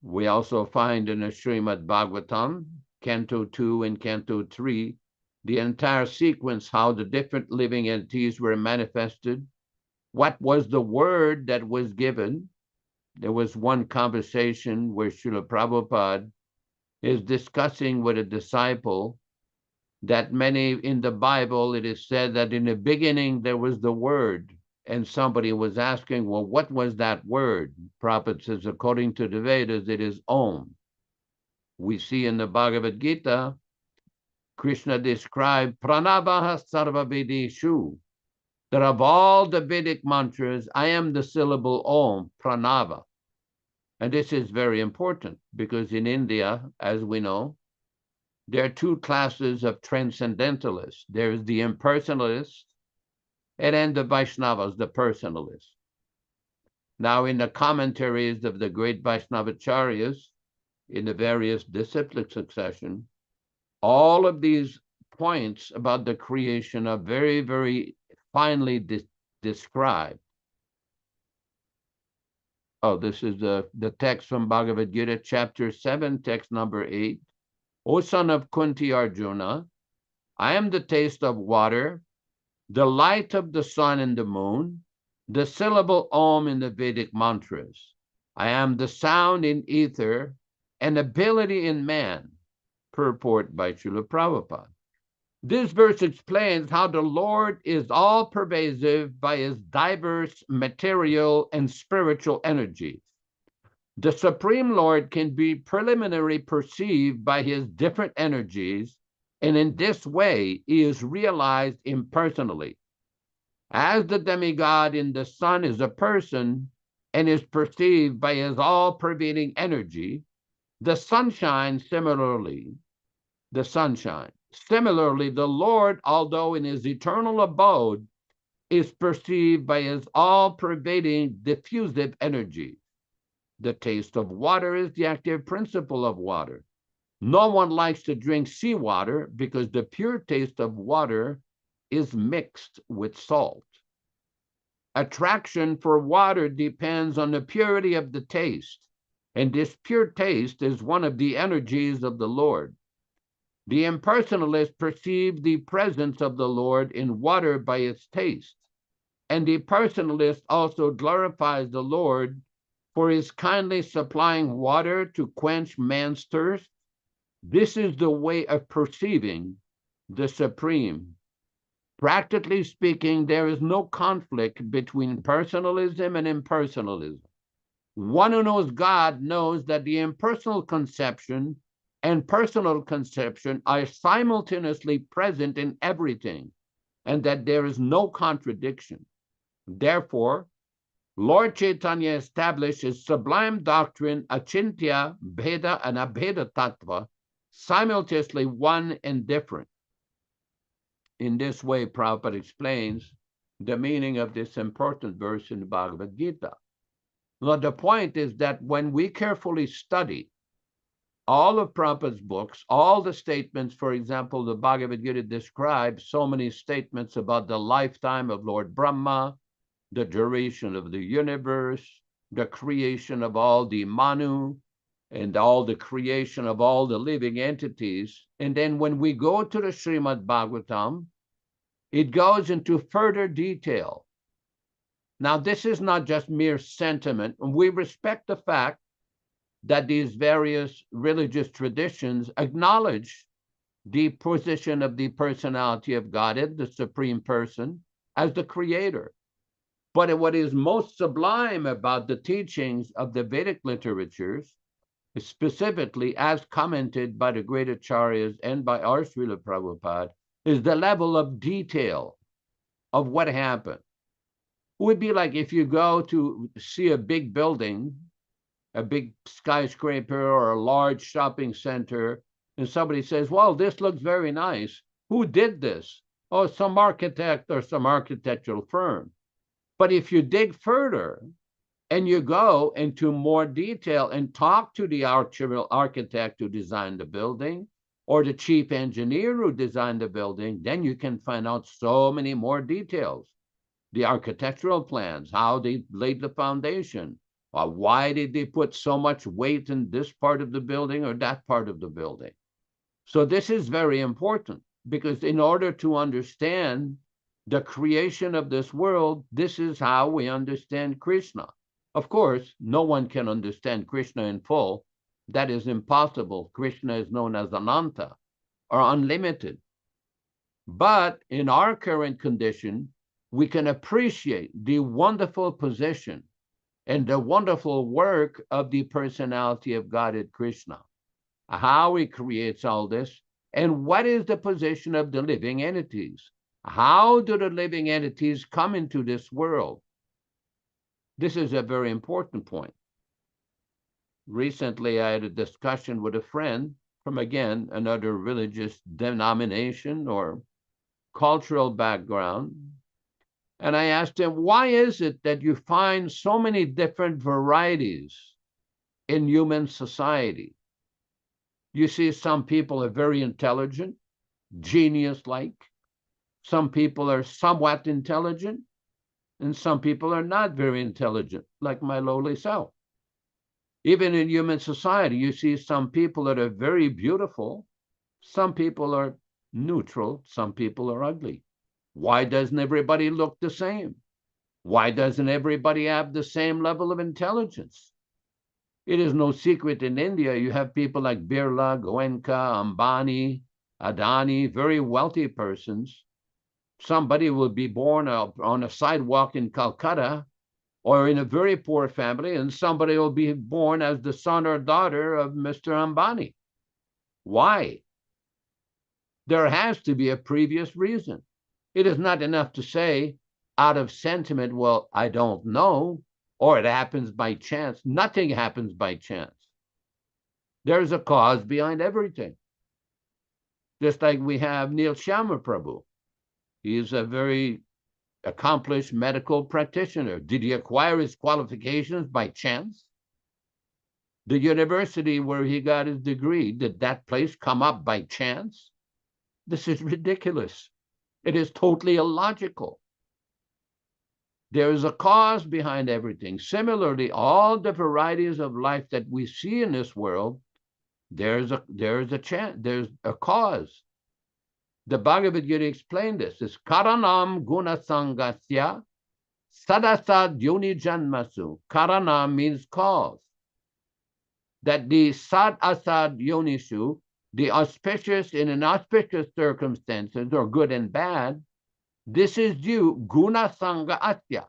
Speaker 3: We also find in the Srimad Bhagavatam, Canto 2 and Canto 3, the entire sequence, how the different living entities were manifested, what was the word that was given. There was one conversation where Srila Prabhupada is discussing with a disciple that many in the Bible, it is said that in the beginning there was the word, and somebody was asking, well, what was that word? Prabhupada says, according to the Vedas, it is Om. We see in the Bhagavad Gita, Krishna described Pranavaha Sarva Vedeshu, that of all the Vedic mantras, I am the syllable Om, Pranava. And this is very important because in India, as we know, there are two classes of transcendentalists. There's the impersonalists and then the Vaishnavas, the personalists. Now, in the commentaries of the great Vaishnavacharyas, in the various disciplic succession, all of these points about the creation are very, very finely described. Oh, this is the text from Bhagavad Gita, chapter 7, text number 8. O son of Kunti Arjuna, I am the taste of water, the light of the sun and the moon, the syllable Om in the Vedic mantras. I am the sound in ether and ability in man. Purport by Srila Prabhupada. This verse explains how the Lord is all-pervasive by his diverse material and spiritual energies. The Supreme Lord can be preliminarily perceived by his different energies, and in this way, he is realized impersonally. As the demigod in the sun is a person and is perceived by his all-pervading energy, the sunshine, similarly, the Lord, although in his eternal abode, is perceived by his all-pervading diffusive energy. The taste of water is the active principle of water. No one likes to drink seawater because the pure taste of water is mixed with salt. Attraction for water depends on the purity of the taste, and this pure taste is one of the energies of the Lord. The impersonalist perceives the presence of the Lord in water by its taste, and the personalist also glorifies the Lord for his kindly supplying water to quench man's thirst. This is the way of perceiving the Supreme. Practically speaking, there is no conflict between personalism and impersonalism. One who knows God knows that the impersonal conception and personal conception are simultaneously present in everything, and that there is no contradiction. Therefore, Lord Chaitanya established his sublime doctrine, Achintya, Bheda, and Abheda Tattva, simultaneously one and different. In this way, Prabhupada explains the meaning of this important verse in the Bhagavad Gita. Now, the point is that when we carefully study all of Prabhupada's books, all the statements, for example, the Bhagavad Gita describes so many statements about the lifetime of Lord Brahma, the duration of the universe, the creation of all the Manu, and all the creation of all the living entities. And then when we go to the Srimad Bhagavatam, it goes into further detail. Now, this is not just mere sentiment. We respect the fact that these various religious traditions acknowledge the position of the personality of Godhead, the Supreme Person, as the creator. But what is most sublime about the teachings of the Vedic literatures, specifically as commented by the great acharyas and by our Srila Prabhupada, is the level of detail of what happened. It would be like if you go to see a big building, a big skyscraper or a large shopping center, and somebody says, well, this looks very nice. Who did this? Oh, some architect or some architectural firm. But if you dig further and you go into more detail and talk to the actual architect who designed the building or the chief engineer who designed the building, then you can find out so many more details. The architectural plans, how they laid the foundation, why did they put so much weight in this part of the building or that part of the building. So this is very important, because in order to understand the creation of this world, this is how we understand Krishna. Of course, no one can understand Krishna in full. That is impossible. Krishna is known as Ananta, or unlimited. But in our current condition, we can appreciate the wonderful position and the wonderful work of the personality of Godhead Krishna, how he creates all this, and what is the position of the living entities. How do the living entities come into this world? This is a very important point. Recently, I had a discussion with a friend from, again, another religious denomination or cultural background. And I asked him, why is it that you find so many different varieties in human society? You see, some people are very intelligent, genius-like. Some people are somewhat intelligent, and some people are not very intelligent, like my lowly self. Even in human society, you see some people that are very beautiful. Some people are neutral. Some people are ugly. Why doesn't everybody look the same? Why doesn't everybody have the same level of intelligence? It is no secret in India, you have people like Birla, Goenka, Ambani, Adani, very wealthy persons. Somebody will be born on a sidewalk in Calcutta or in a very poor family, and somebody will be born as the son or daughter of Mr. Ambani. Why? There has to be a previous reason. It is not enough to say out of sentiment, well, I don't know, or it happens by chance. Nothing happens by chance. There's a cause behind everything. Just like we have Nityānanda Prabhu. He is a very accomplished medical practitioner. Did he acquire his qualifications by chance? The university where he got his degree, did that place come up by chance? This is ridiculous. It is totally illogical. There is a cause behind everything. Similarly, all the varieties of life that we see in this world, there's a cause. The Bhagavad Gita explained this. It's karanam guna sangasya sadasad yoni janmasu. Karanam means cause. That the sad asad yonishu, the auspicious and inauspicious circumstances, or good and bad, this is due guna sanga asya,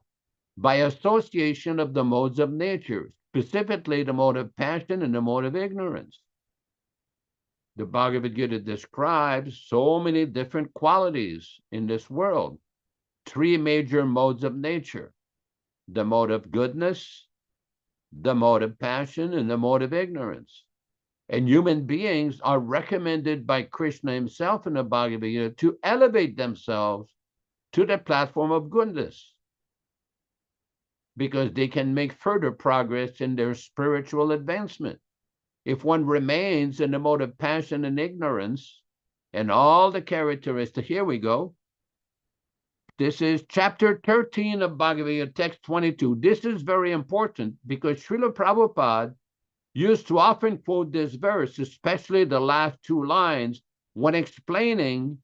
Speaker 3: by association of the modes of nature, specifically the mode of passion and the mode of ignorance. The Bhagavad Gita describes so many different qualities in this world. 3 major modes of nature: the mode of goodness, the mode of passion, and the mode of ignorance. And human beings are recommended by Krishna himself in the Bhagavad Gita to elevate themselves to the platform of goodness, because they can make further progress in their spiritual advancement. If one remains in the mode of passion and ignorance, and all the characteristics, here we go. This is chapter 13 of Bhagavad Gita, text 22. This is very important because Srila Prabhupada used to often quote this verse, especially the last 2 lines, when explaining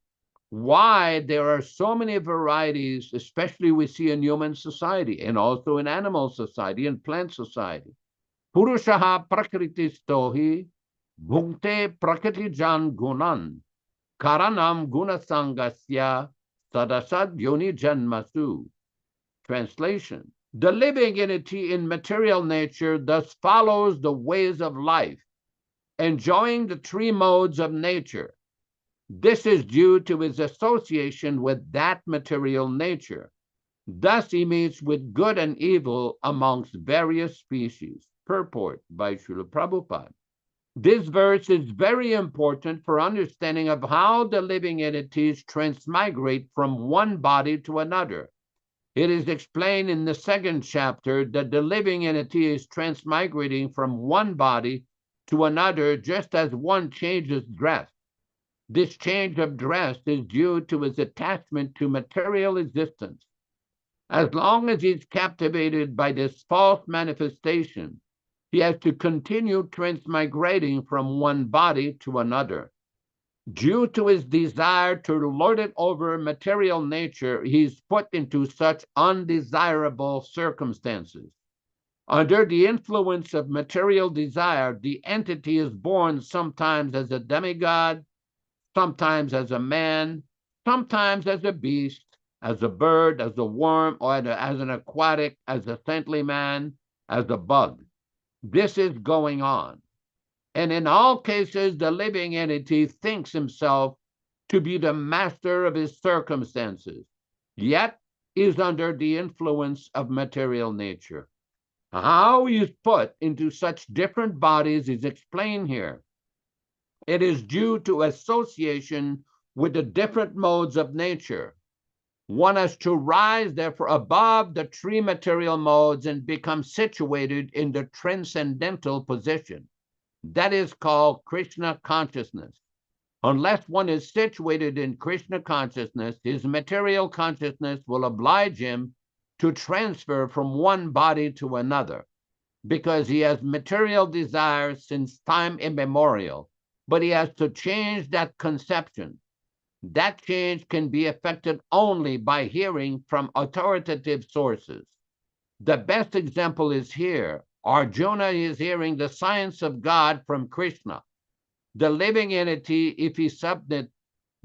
Speaker 3: why there are so many varieties, especially we see in human society and also in animal society and plant society. Purushaha prakritistohi bhukte prakritijan gunan karanam gunasangasya sadasad yoni janmasu. Translation: the living entity in material nature thus follows the ways of life, enjoying the 3 modes of nature. This is due to his association with that material nature. Thus he meets with good and evil amongst various species. Purport by Srila Prabhupada. This verse is very important for understanding of how the living entities transmigrate from one body to another. It is explained in the 2nd chapter that the living entity is transmigrating from one body to another just as one changes dress. This change of dress is due to his attachment to material existence. As long as he's captivated by this false manifestation, he has to continue transmigrating from one body to another. Due to his desire to lord it over material nature, he's put into such undesirable circumstances. Under the influence of material desire, the entity is born sometimes as a demigod, sometimes as a man, sometimes as a beast, as a bird, as a worm, or as an aquatic, as a saintly man, as a bug. This is going on. And in all cases, the living entity thinks himself to be the master of his circumstances, yet is under the influence of material nature. How he is put into such different bodies is explained here. It is due to association with the different modes of nature. One has to rise, therefore, above the 3 material modes and become situated in the transcendental position. That is called Krishna consciousness. Unless one is situated in Krishna consciousness, his material consciousness will oblige him to transfer from one body to another, because he has material desires since time immemorial, but he has to change that conception. That change can be effected only by hearing from authoritative sources. The best example is here. Arjuna is hearing the science of God from Krishna. The living entity, if he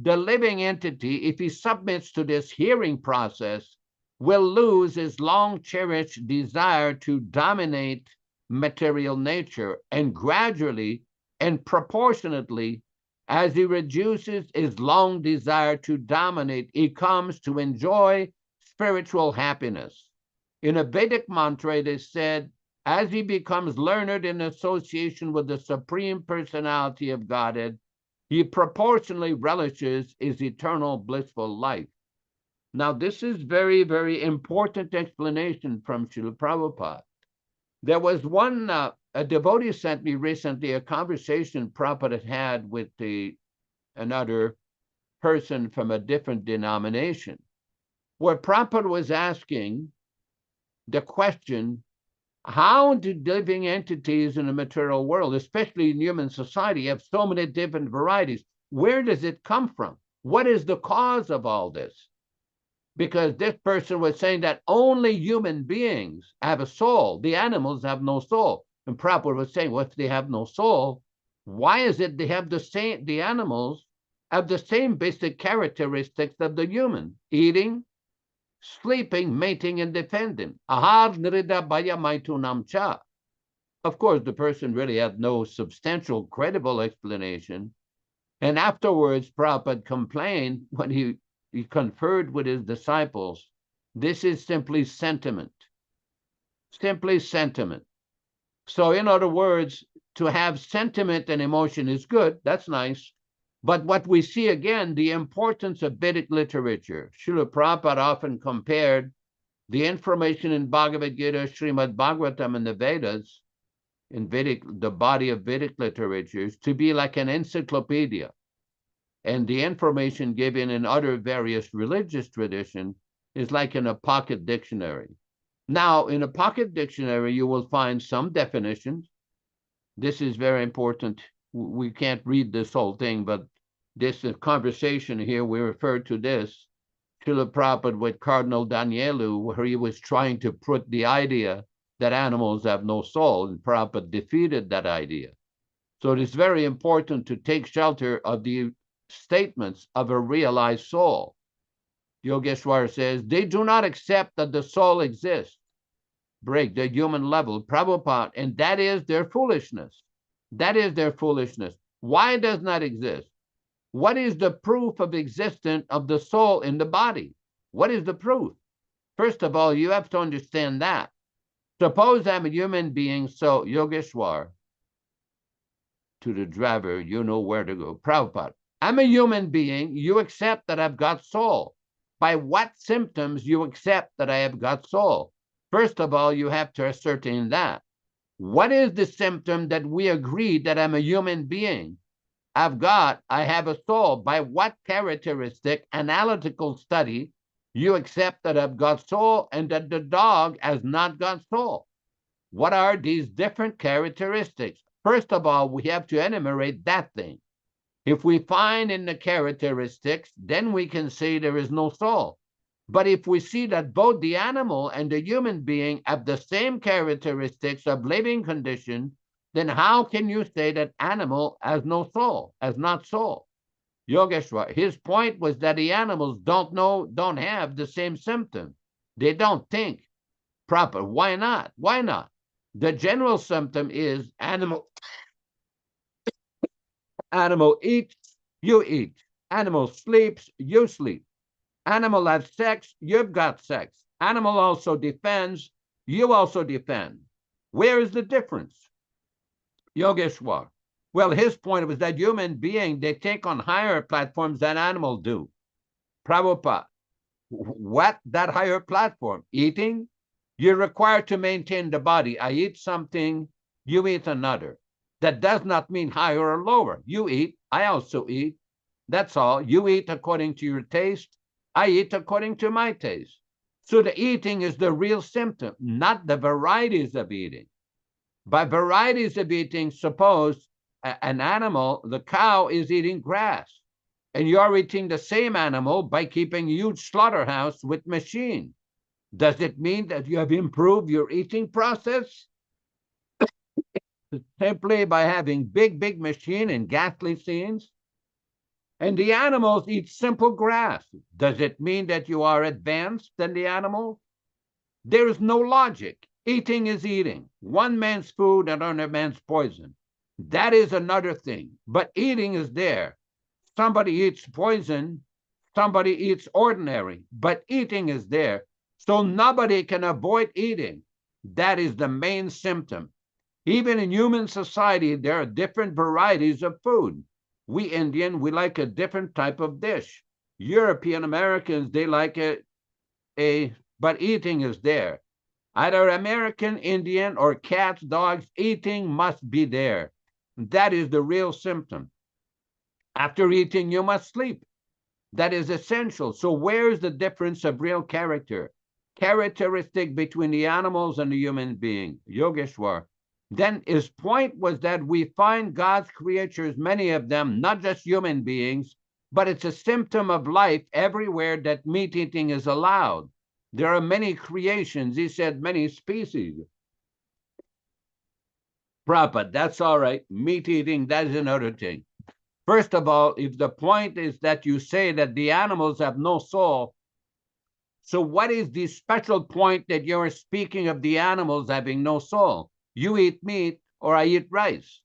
Speaker 3: the living entity, if he submits to this hearing process, will lose his long-cherished desire to dominate material nature, and gradually and proportionately, as he reduces his long desire to dominate, he comes to enjoy spiritual happiness. In a Vedic mantra, it is said, as he becomes learned in association with the Supreme Personality of Godhead, he proportionally relishes his eternal blissful life. Now, this is very, very important explanation from Srila Prabhupada. There was one, a devotee sent me recently a conversation Prabhupada had with another person from a different denomination, where Prabhupada was asking the question, how do living entities in the material world, especially in human society, have so many different varieties? Where does it come from? What is the cause of all this? Because this person was saying that only human beings have a soul. The animals have no soul. And Prabhupada was saying, well, if they have no soul, why is it they have the animals have the same basic characteristics of the human? Eating, sleeping, mating, and defending. Ahar nirida baya maitunam cha. Of course, the person really had no substantial, credible explanation. And afterwards, Prabhupada complained when he conferred with his disciples, this is simply sentiment. Simply sentiment. So in other words, to have sentiment and emotion is good. That's nice. But what we see again, the importance of Vedic literature. Srila Prabhupada often compared the information in Bhagavad Gita, Srimad Bhagavatam, and the Vedas, in Vedic, the body of Vedic literatures, to be like an encyclopedia. And the information given in other various religious traditions is like in a pocket dictionary. Now, in a pocket dictionary, you will find some definitions. This is very important. We can't read this whole thing, but this conversation here, we refer to this, Srila Prabhupada with Cardinal Danielu, where he was trying to put the idea that animals have no soul, and Prabhupada defeated that idea. So it is very important to take shelter of the statements of a realized soul. Yogeshwar says, they do not accept that the soul exists. Break the human level, Prabhupada, and that is their foolishness. That is their foolishness. Why it does not exist? What is the proof of existence of the soul in the body? What is the proof? First of all, you have to understand that. Suppose I'm a human being, so Yogeshwar, to the driver, you know where to go. Prabhupada, I'm a human being, you accept that I've got soul. By what symptoms you accept that I have got soul? First of all, you have to ascertain that. What is the symptom that we agree that I'm a human being? I have a soul. By what characteristic, analytical study, you accept that I've got soul and that the dog has not got soul? What are these different characteristics? First of all, we have to enumerate that thing. If we find in the characteristics, then we can say there is no soul. But if we see that both the animal and the human being have the same characteristics of living condition, then how can you say that animal has no soul, has not soul? Yogeshwar, his point was that the animals don't have the same symptom. They don't think proper. Why not? Why not? The general symptom is animal eats, you eat. Animal sleeps, you sleep. Animal has sex, you've got sex. Animal also defends, you also defend. Where is the difference? Yogeshwar. Well, his point was that human beings, they take on higher platforms than animals do. Prabhupada, what that higher platform? Eating? You're required to maintain the body. I eat something, you eat another. That does not mean higher or lower. You eat, I also eat. That's all. You eat according to your taste. I eat according to my taste. So the eating is the real symptom, not the varieties of eating. By varieties of eating, suppose an animal, the cow is eating grass, and you're eating the same animal by keeping a huge slaughterhouse with machine. Does it mean that you have improved your eating process? Simply by having big machine and ghastly scenes? And the animals eat simple grass. Does it mean that you are advanced than the animal? There is no logic. Eating is eating. One man's food, another man's poison. That is another thing. But eating is there. Somebody eats poison, somebody eats ordinary, but eating is there. So nobody can avoid eating. That is the main symptom. Even in human society, there are different varieties of food. We Indian, we like a different type of dish. European Americans, they like but eating is there. Either American, Indian, or cats, dogs, eating must be there. That is the real symptom. After eating, you must sleep. That is essential. So where's the difference of real character? Characteristic between the animals and the human being, Yogeshwar. Then his point was that we find God's creatures, many of them, not just human beings, but it's a symptom of life everywhere that meat eating is allowed. There are many creations. He said many species. Prabhupada, that's all right. Meat eating, that is another thing. First of all, if the point is that you say that the animals have no soul, so what is the special point that you're speaking of the animals having no soul? You eat meat or I eat rice.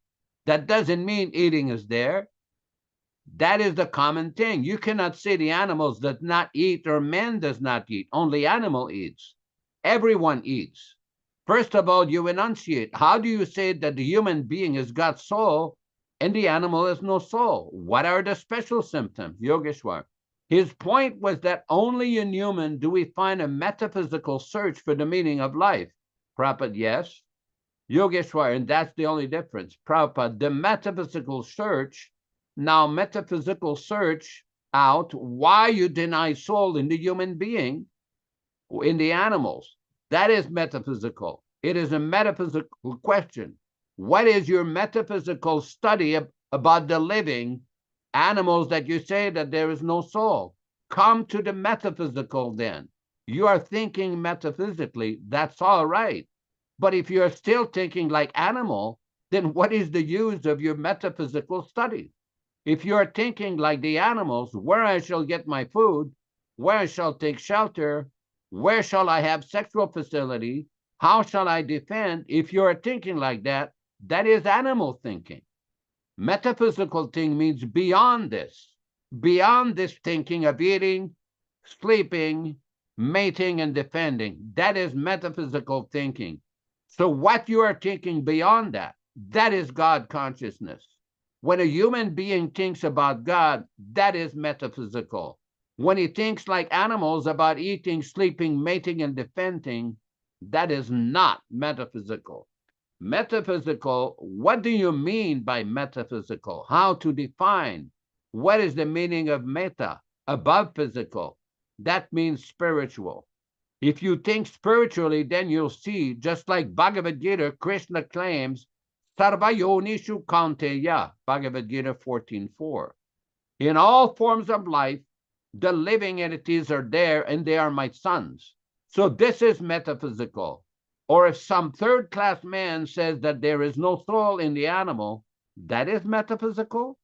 Speaker 3: That doesn't mean eating is there. That is the common thing. You cannot say the animals does not eat or man does not eat. Only animal eats. Everyone eats. First of all, you enunciate. How do you say that the human being has got soul and the animal has no soul? What are the special symptoms, Yogeshwar? His point was that only in human do we find a metaphysical search for the meaning of life. Prabhupada, yes. Yogeshwar, and that's the only difference. Prabhupada, the metaphysical search, now metaphysical search out why you deny soul in the human being, in the animals. That is metaphysical. It is a metaphysical question. What is your metaphysical study about the living animals that you say that there is no soul? Come to the metaphysical then. You are thinking metaphysically, that's all right. But if you're still thinking like animal, then what is the use of your metaphysical studies? If you're thinking like the animals, where I shall get my food, where I shall take shelter, where shall I have sexual facility, how shall I defend? If you're thinking like that, that is animal thinking. Metaphysical thing means beyond this thinking of eating, sleeping, mating, and defending. That is metaphysical thinking. So what you are thinking beyond that, that is God consciousness. When a human being thinks about God, that is metaphysical. When he thinks like animals about eating, sleeping, mating, and defending, that is not metaphysical. Metaphysical, what do you mean by metaphysical? How to define? What is the meaning of meta? Above physical. That means spiritual. If you think spiritually, then you'll see, just like Bhagavad Gita, Krishna claims, Sarvayonishu Kaunteya, Bhagavad Gita 14:4. In all forms of life, the living entities are there and they are my sons. So this is metaphysical. Or if some third-class man says that there is no soul in the animal, that is metaphysical?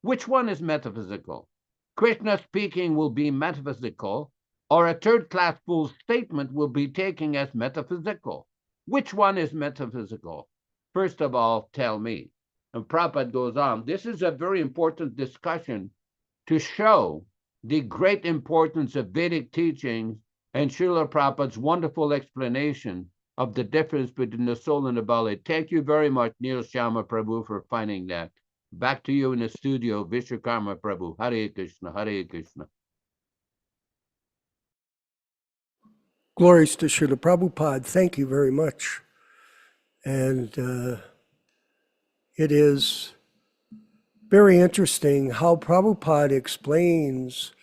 Speaker 3: Which one is metaphysical? Krishna speaking will be metaphysical, or a third-class fool's statement will be taken as metaphysical. Which one is metaphysical? First of all, tell me. And Prabhupada goes on. This is a very important discussion to show the great importance of Vedic teachings and Srila Prabhupada's wonderful explanation of the difference between the soul and the body. Thank you very much, Neil Sharma Prabhu, for finding that. Back to you in the studio, Vishwakarma Prabhu. Hare Krishna, Hare Krishna.
Speaker 2: Glories to Srila Prabhupada. Thank you very much. And it is very interesting how Prabhupada explains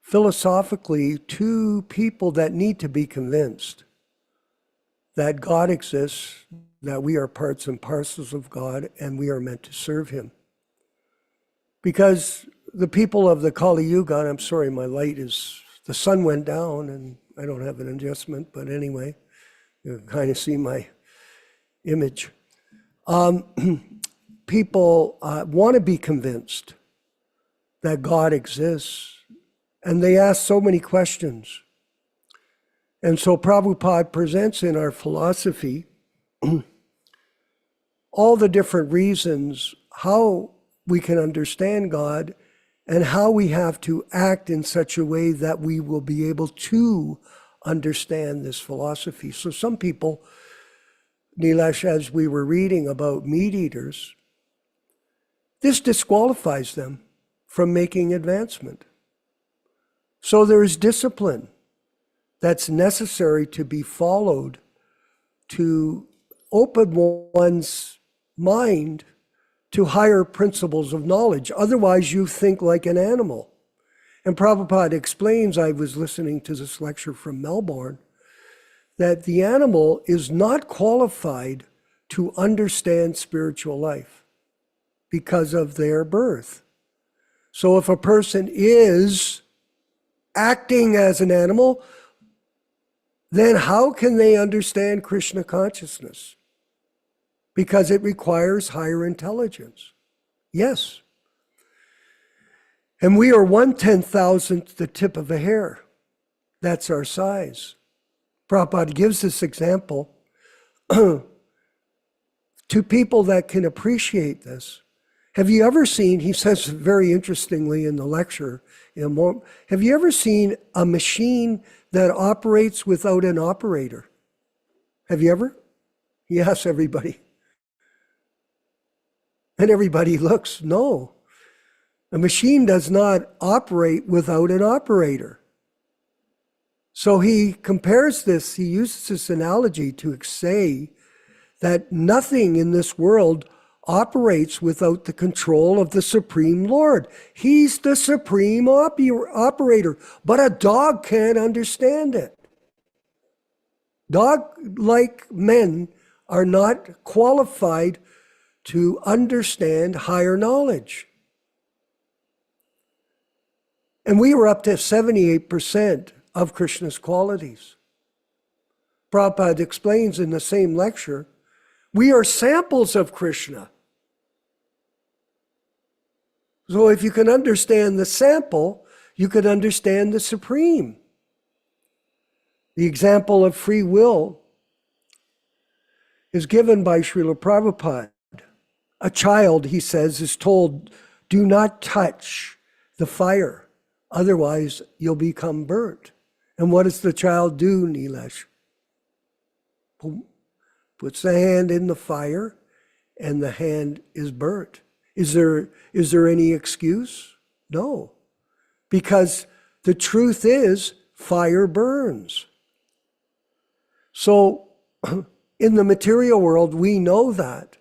Speaker 2: philosophically to people that need to be convinced that God exists, that we are parts and parcels of God, and we are meant to serve him. Because the people of the Kali Yuga, and I'm sorry, my light is, the sun went down and I don't have an adjustment, but anyway, you kind of see my image. People want to be convinced that God exists. And they ask so many questions. And so Prabhupada presents in our philosophy all the different reasons how we can understand God and how we have to act in such a way that we will be able to understand this philosophy. So some people, Nilesh, as we were reading about meat eaters, this disqualifies them from making advancement. So there is discipline that's necessary to be followed to open one's mind to higher principles of knowledge. Otherwise, you think like an animal. And Prabhupada explains, I was listening to this lecture from Melbourne, that the animal is not qualified to understand spiritual life because of their birth. So if a person is acting as an animal, then how can they understand Krishna consciousness? Because it requires higher intelligence. Yes. And we are 1/10,000th the tip of a hair. That's our size. Prabhupada gives this example to people that can appreciate this. Have you ever seen, he says very interestingly in the lecture, have you ever seen a machine that operates without an operator? Have you ever? Yes, everybody. And everybody looks, no. A machine does not operate without an operator. So he compares this, he uses this analogy to say that nothing in this world operates without the control of the Supreme Lord. He's the supreme operator, but a dog can't understand it. Dog-like men are not qualified to understand higher knowledge. And we were up to 78% of Krishna's qualities. Prabhupada explains in the same lecture, we are samples of Krishna. So if you can understand the sample, you can understand the Supreme. The example of free will is given by Srila Prabhupada. A child, he says, is told, do not touch the fire, otherwise you'll become burnt. And what does the child do, Nilesh? Puts the hand in the fire and the hand is burnt. Is there any excuse? No. Because the truth is, fire burns. So in the material world, we know that.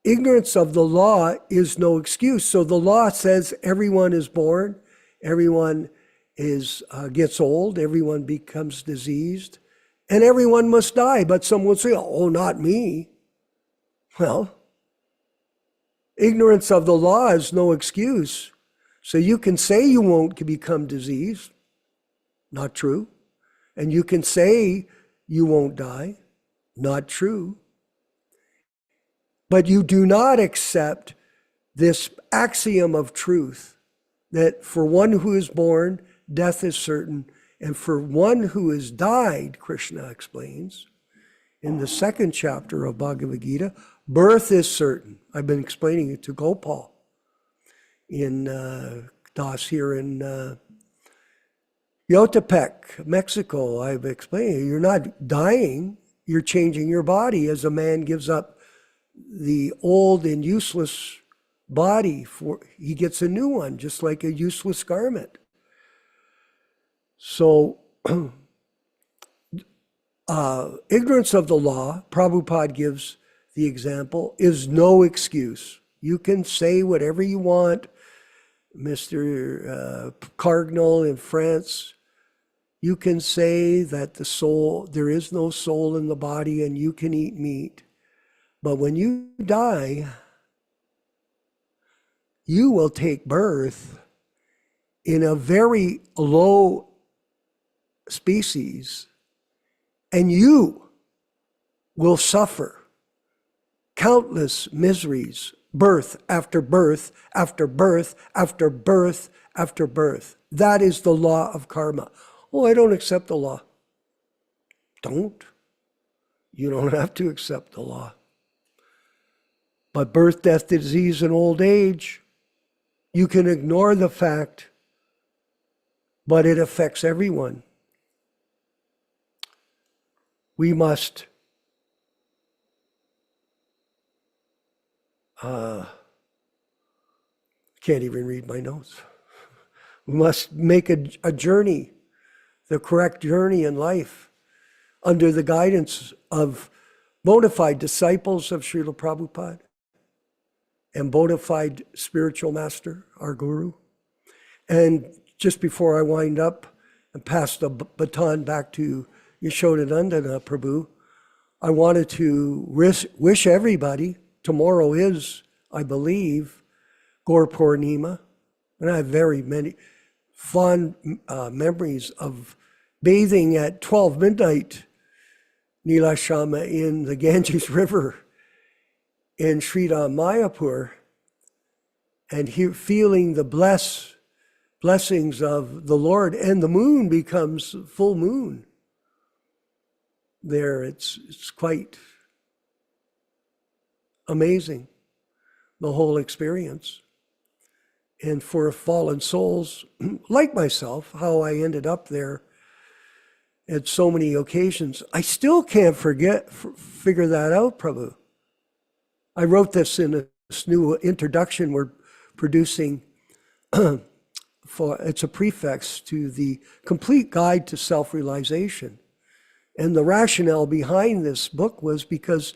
Speaker 2: Ignorance of the law is no excuse. So the law says everyone is born, everyone gets old, everyone becomes diseased, and everyone must die. But some will say, oh, not me. Well, ignorance of the law is no excuse. So you can say you won't become diseased. Not true. And you can say you won't die. Not true. But you do not accept this axiom of truth that for one who is born, death is certain, and for one who has died, Krishna explains in the second chapter of Bhagavad Gita, birth is certain. I've been explaining it to Gopal in Das here in Yotepec, Mexico. I've explained, you're not dying, you're changing your body as a man gives up the old and useless body, he gets a new one, just like a useless garment. So ignorance of the law, Prabhupada gives the example, is no excuse. You can say whatever you want, Mr. Cardinal in France. You can say that the soul, there is no soul in the body and you can eat meat. But when you die, you will take birth in a very low species, and you will suffer countless miseries birth after birth after birth after birth after birth. That is the law of karma. Oh, I don't accept the law. Don't. You don't have to accept the law. But birth, death, disease, and old age, you can ignore the fact, but it affects everyone. We must can't even read my notes. We must make a journey, the correct journey in life, under the guidance of bona fide disciples of Srila Prabhupada and bona fide spiritual master, our guru. And just before I wind up and pass the baton back to Nityānanda Prabhu, I wanted to wish everybody, tomorrow is, I believe, Gaur Purnima, and I have very many fond memories of bathing at 12 midnight Nilashama in the Ganges River in Sridham Mayapur, and feeling the blessings of the Lord, and the moon becomes full moon there. It's quite amazing, the whole experience. And for fallen souls like myself, how I ended up there at so many occasions, I still can't figure that out, Prabhu. I wrote this in this new introduction we're producing. It's a prefix to the Complete Guide to Self-Realization. And the rationale behind this book was because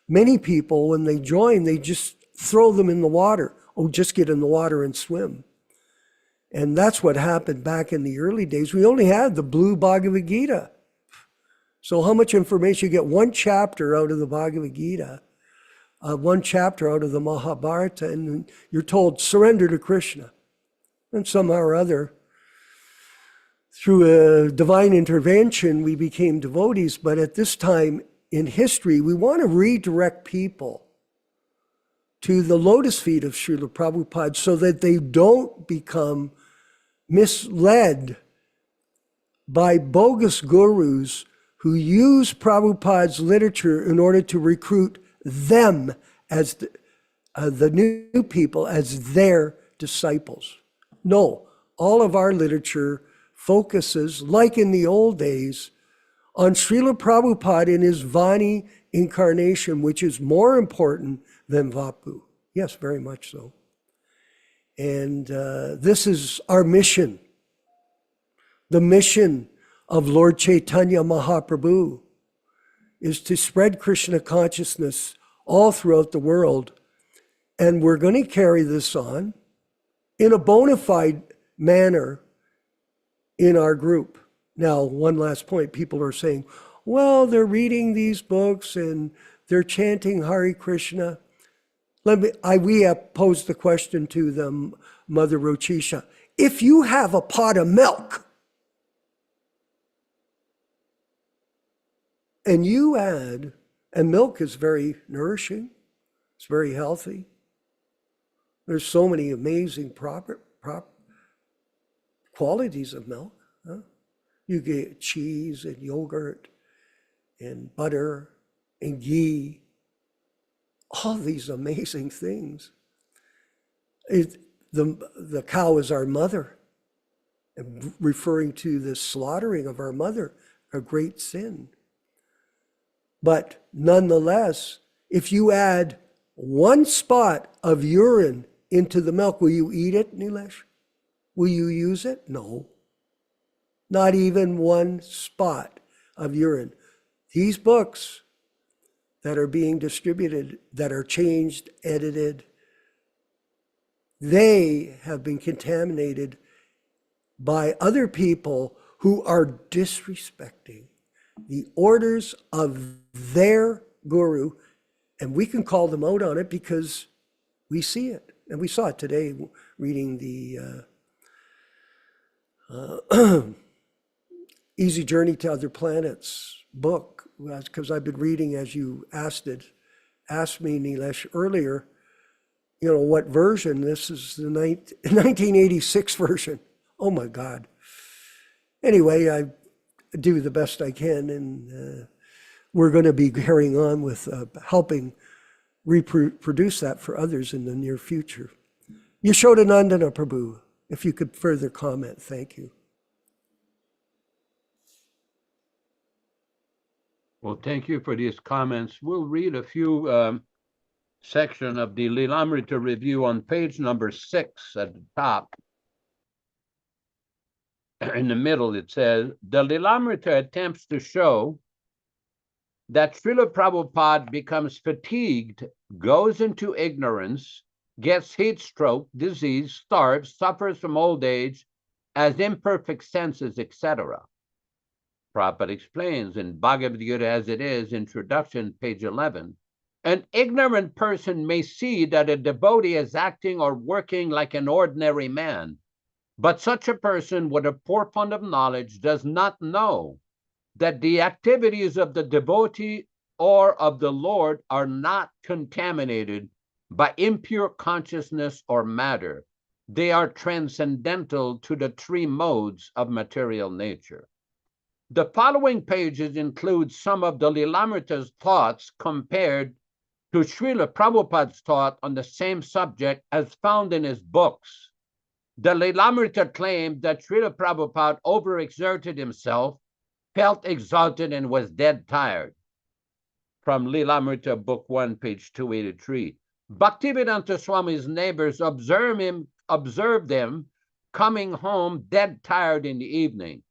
Speaker 2: many people, when they join, they just throw them in the water. Oh, just get in the water and swim. And that's what happened back in the early days. We only had the blue Bhagavad Gita. So how much information? You get one chapter out of the Bhagavad Gita, one chapter out of the Mahabharata, and you're told, surrender to Krishna. And somehow or other, through a divine intervention, we became devotees. But at this time in history, we want to redirect people to the lotus feet of Srila Prabhupada so that they don't become misled by bogus gurus who use Prabhupada's literature in order to recruit them as the new people as their disciples. No, all of our literature focuses, like in the old days, on Srila Prabhupada in his Vani incarnation, which is more important than Vapu. Yes, very much so. And this is our mission. The mission of Lord Chaitanya Mahaprabhu is to spread Krishna consciousness all throughout the world. And we're going to carry this on in a bona fide manner in our group. Now, one last point. People are saying, well, they're reading these books and they're chanting Hare Krishna. We have posed the question to them, Mother Rochisha. If you have a pot of milk and you add, and milk is very nourishing, it's very healthy. There's so many amazing proper qualities of milk. Huh? You get cheese and yogurt and butter and ghee, all these amazing things. The cow is our mother, and referring to the slaughtering of our mother, a great sin. But nonetheless, if you add one spot of urine into the milk, will you eat it, Nilesh? Will you use it? No. Not even one spot of urine. These books that are being distributed, that are changed, edited, they have been contaminated by other people who are disrespecting the orders of their guru, and we can call them out on it because we see it. And we saw it today reading the Easy Journey to Other Planets book, because I've been reading, as you asked me, Nilesh, earlier, you know, what version. This is the 1986 version. Oh my God. Anyway, I do the best I can, and we're going to be carrying on with helping reproduce that for others in the near future. Yashodanandana Prabhu, if you could further comment, thank you.
Speaker 3: Well, thank you for these comments. We'll read a few section of the Lilamrita review on page number 6 at the top. In the middle, it says, the Lilamrita attempts to show that Srila Prabhupada becomes fatigued, goes into ignorance, gets heat stroke, disease, starves, suffers from old age, as imperfect senses, etc. Prabhupada explains in Bhagavad Gita as it is, introduction, page 11, an ignorant person may see that a devotee is acting or working like an ordinary man, but such a person with a poor fund of knowledge does not know that the activities of the devotee or of the Lord are not contaminated by impure consciousness or matter. They are transcendental to the three modes of material nature. The following pages include some of the Lilamrita's thoughts compared to Srila Prabhupada's thought on the same subject as found in his books. The Lilamrita claimed that Srila Prabhupada overexerted himself, felt exhausted, and was dead tired. From Lilamrita, Book 1, page 283. Bhaktivedanta Swami's neighbors observed them coming home dead tired in the evening.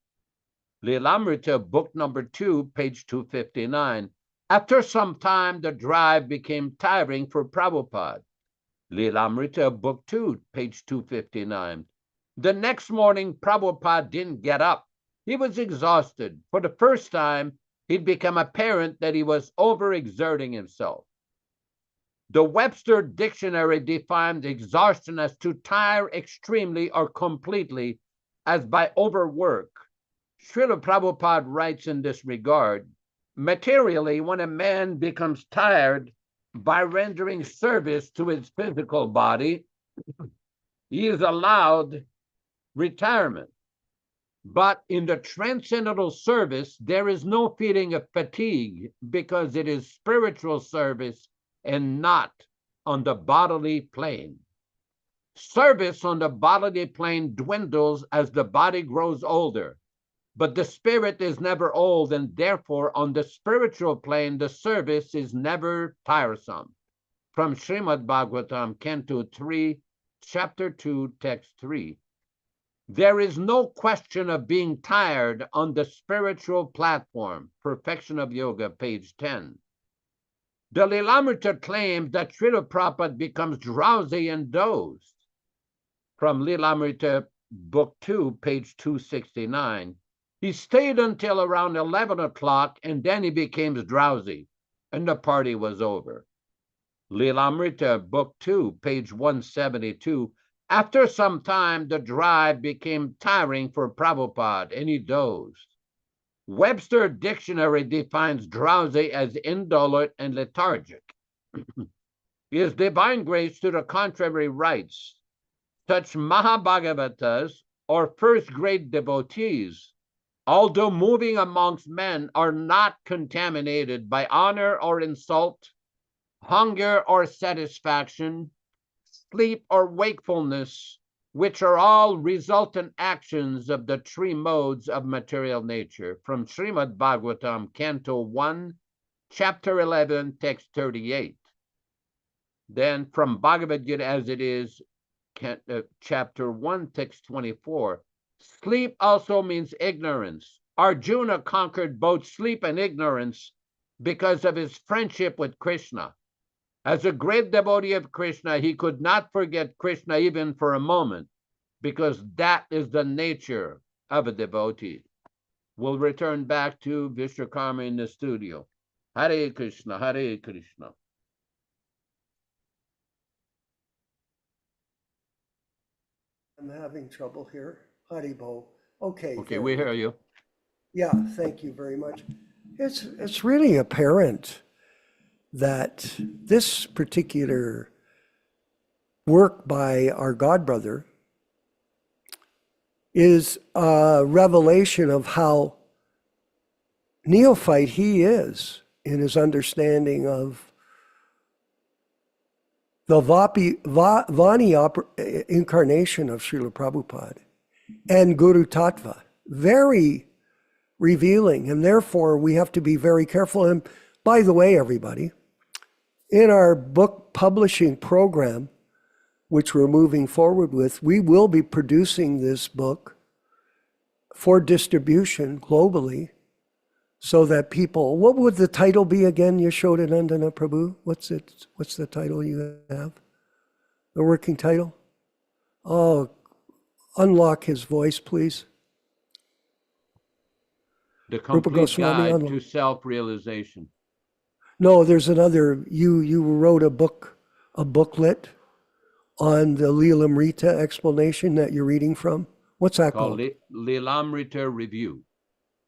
Speaker 3: Lilamrita, book number 2, page 259. After some time, the drive became tiring for Prabhupada. Lilamrita, book 2, page 259. The next morning, Prabhupada didn't get up. He was exhausted. For the first time, he'd become apparent that he was overexerting himself. The Webster Dictionary defined exhaustion as to tire extremely or completely, as by overwork. Srila Prabhupada writes in this regard, materially, when a man becomes tired by rendering service to his physical body, he is allowed retirement. But in the transcendental service, there is no feeling of fatigue because it is spiritual service and not on the bodily plane. Service on the bodily plane dwindles as the body grows older. But the spirit is never old, and therefore on the spiritual plane, the service is never tiresome. From Srimad Bhagavatam, Canto 3, Chapter 2, Text 3. There is no question of being tired on the spiritual platform. Perfection of Yoga, page 10. The Lilamrita claims that Srila Prabhupada becomes drowsy and dozed. From Lilamrita, Book 2, page 269. He stayed until around 11 o'clock, and then he became drowsy, and the party was over. Lilamrita, Book 2, page 172. After some time, the drive became tiring for Prabhupada, and he dozed. Webster Dictionary defines drowsy as indolent and lethargic. His divine grace to the contrary writes, such Mahabhagavatas, or first-grade devotees, although moving amongst men, are not contaminated by honor or insult, hunger or satisfaction, sleep or wakefulness, which are all resultant actions of the three modes of material nature. From Srimad Bhagavatam, Canto 1, Chapter 11, Text 38. Then from Bhagavad Gita as it is, Chapter 1, Text 24. Sleep also means ignorance. Arjuna conquered both sleep and ignorance because of his friendship with Krishna. As a great devotee of Krishna, he could not forget Krishna even for a moment, because that is the nature of a devotee. We'll return back to Vishwakarma in the studio. Hare Krishna, Hare Krishna.
Speaker 2: I'm having trouble here. Haribo. Okay.
Speaker 3: Okay, we hear you.
Speaker 2: Yeah, thank you very much. It's really apparent that this particular work by our godbrother is a revelation of how neophyte he is in his understanding of the Vani incarnation of Srila Prabhupada and Guru Tattva. Very revealing, and therefore we have to be very careful. And by the way, everybody, in our book publishing program, which we're moving forward with, we will be producing this book for distribution globally so that people, what would the title be again, Yashodanandana Prabhu? What's the title you have? The working title? Oh, unlock his voice, please.
Speaker 3: The complete
Speaker 2: Goswami,
Speaker 3: guide to self-realization.
Speaker 2: No, there's another, you wrote a booklet on the Lilamrita explanation that you're reading from. What's that called?
Speaker 3: Lilamrita Review.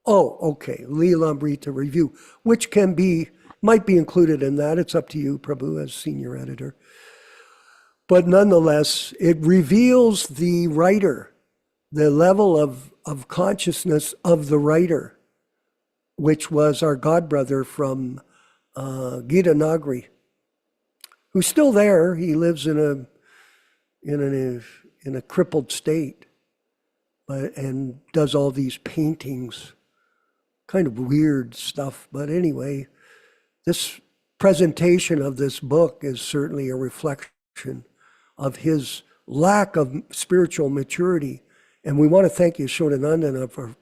Speaker 2: Oh, okay. Lilamrita Review, which might be included in that. It's up to you, Prabhu, as senior editor. But nonetheless, it reveals the writer, the level of consciousness of the writer, which was our godbrother from Gita Nagri, who's still there. He lives in a crippled state, and does all these paintings, kind of weird stuff. But anyway, this presentation of this book is certainly a reflection of his lack of spiritual maturity. And we want to thank Yashodanandana for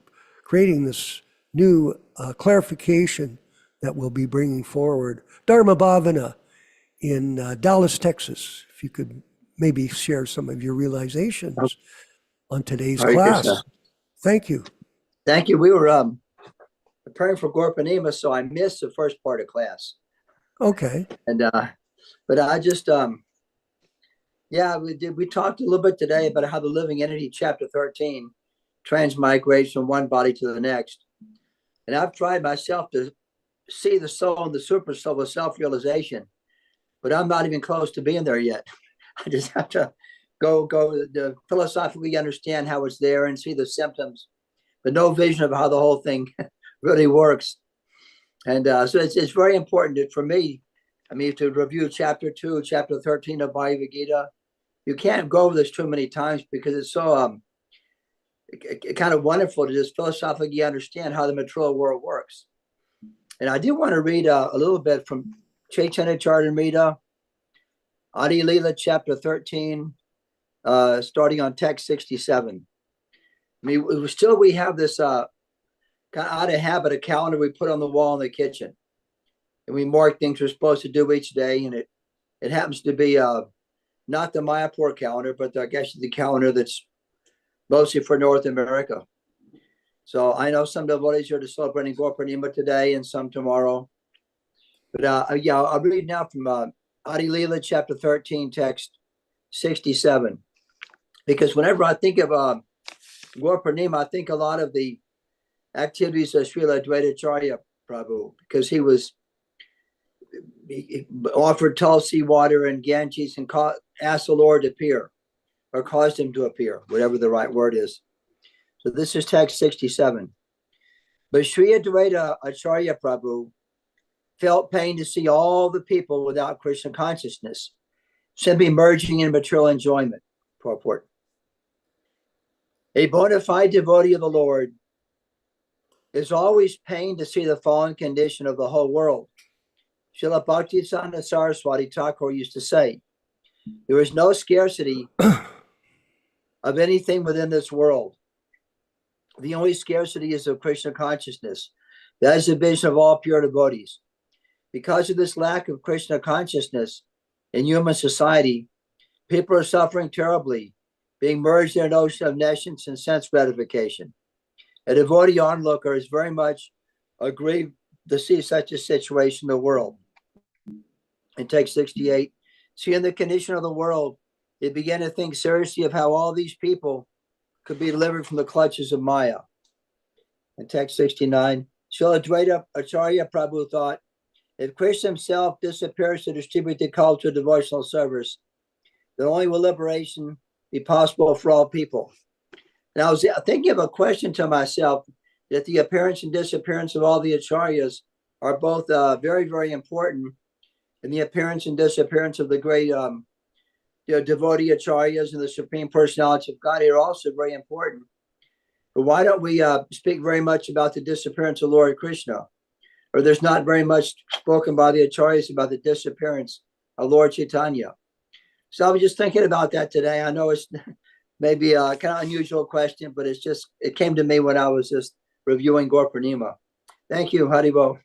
Speaker 2: creating this new clarification that we'll be bringing forward. Dharma Bhavana in Dallas, Texas. If you could maybe share some of your realizations on today's class. Krishna. Thank you.
Speaker 4: Thank you. We were preparing for Gorpanima, so I missed the first part of class.
Speaker 2: Okay.
Speaker 4: And but I just we talked a little bit today about how the living entity, chapter 13, transmigrates from one body to the next. And I've tried myself to see the soul and the super soul of self-realization, but I'm not even close to being there yet. I just have to go to philosophically understand how it's there and see the symptoms, but no vision of how the whole thing really works. And so it's very important for me, to review chapter 2, chapter 13 of Bhagavad Gita. You can't go over this too many times because it's so kind of wonderful to just philosophically understand how the material world works. And I do want to read a little bit from Chaitanya Charitamrita, Adi Leela, chapter 13, starting on text 67. We have this kind of out of habit, a calendar we put on the wall in the kitchen. And we mark things we're supposed to do each day. And it happens to be not the Mayapur calendar, but I guess the calendar that's mostly for North America. So I know some devotees are celebrating Gorpanima today and some tomorrow. But I'll read now from Adi Leela, chapter 13, text 67. Because whenever I think of Gorpanima, I think a lot of the activities of Srila Advaitacharya Prabhu, because he offered Tulsi water and Ganges and asked the Lord to appear, or caused him to appear, whatever the right word is. So this is text 67. But Sri Advaita Acharya Prabhu felt pain to see all the people without Krishna consciousness, simply merging in material enjoyment. Purport. A bona fide devotee of the Lord is always pained to see the fallen condition of the whole world. Srila Bhaktisana Saraswati Thakur used to say, there is no scarcity of anything within this world. The only scarcity is of Krishna consciousness. That is the vision of all pure devotees. Because of this lack of Krishna consciousness in human society, people are suffering terribly, being merged in an ocean of nescience and sense gratification. A devotee onlooker is very much aggrieved to see such a situation in the world. In text 68, seeing the condition of the world, they began to think seriously of how all these people could be delivered from the clutches of Maya. In text 69, Srila Advaita Acharya Prabhu thought, if Krishna himself disappears to distribute the call to devotional service, that only will liberation be possible for all people. And I was thinking of a question to myself, that the appearance and disappearance of all the acharyas are both very, very important. And the appearance and disappearance of the great devotee acharyas and the Supreme Personality of God are also very important. But why don't we speak very much about the disappearance of Lord Krishna? Or there's not very much spoken by the acharyas about the disappearance of Lord Chaitanya. So I was just thinking about that today. I know it's maybe a kind of unusual question, but it came to me when I was just reviewing Gaur Purnima. Thank you, Haribo.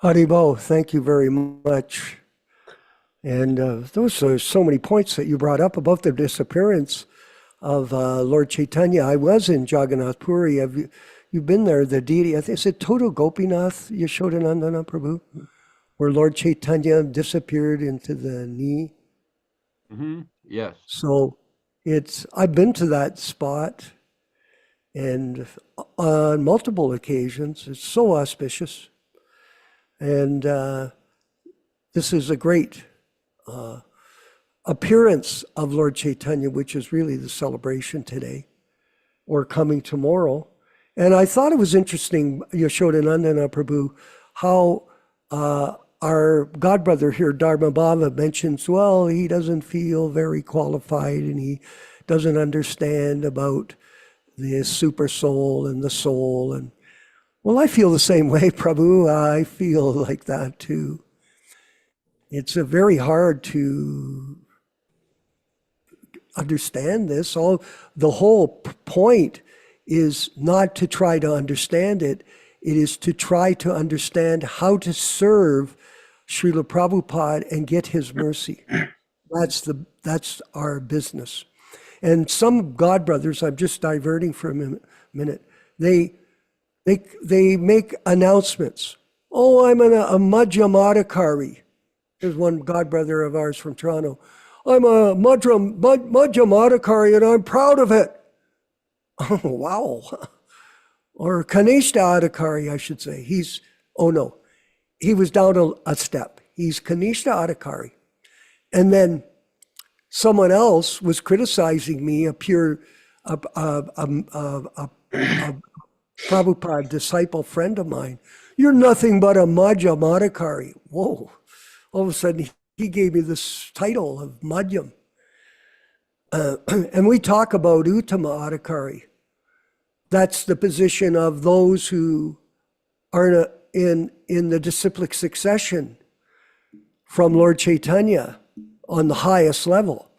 Speaker 2: Haribo, thank you very much. And those are so many points that you brought up about the disappearance of Lord Chaitanya. I was in Jagannath Puri. You've been there, the deity, is it Toto Gopinath Yashodanandana Prabhu? Where Lord Chaitanya disappeared into the knee.
Speaker 3: Mm-hmm. Yes.
Speaker 2: So I've been to that spot, and on multiple occasions. It's so auspicious. And this is a great appearance of Lord Chaitanya, which is really the celebration today or coming tomorrow. And I thought it was interesting, Yashodanandana Prabhu, how our godbrother here, Dharma Bhava, mentions, well, he doesn't feel very qualified and he doesn't understand about the super soul and the soul. And well, I feel the same way, Prabhu. I feel like that too. It's very hard to understand this. The whole point is not to try to understand it. It is to try to understand how to serve Srila Prabhupada and get his mercy. That's our business. And some godbrothers, I'm just diverting for a minute, they make announcements. Oh, I'm a Madhyamadikari. There's one godbrother of ours from Toronto. I'm a Madhyamadikari and I'm proud of it. Oh, wow. Or Kanishta Adhikari, I should say. He was down a step. He's Kanishta Adhikari. And then someone else was criticizing me, a Prabhupada disciple friend of mine. You're nothing but a Madhyamadikari. Whoa. All of a sudden, he gave me this title of Madhyam. And we talk about Uttama Adhikari. That's the position of those who are in the disciplic succession from Lord Chaitanya on the highest level.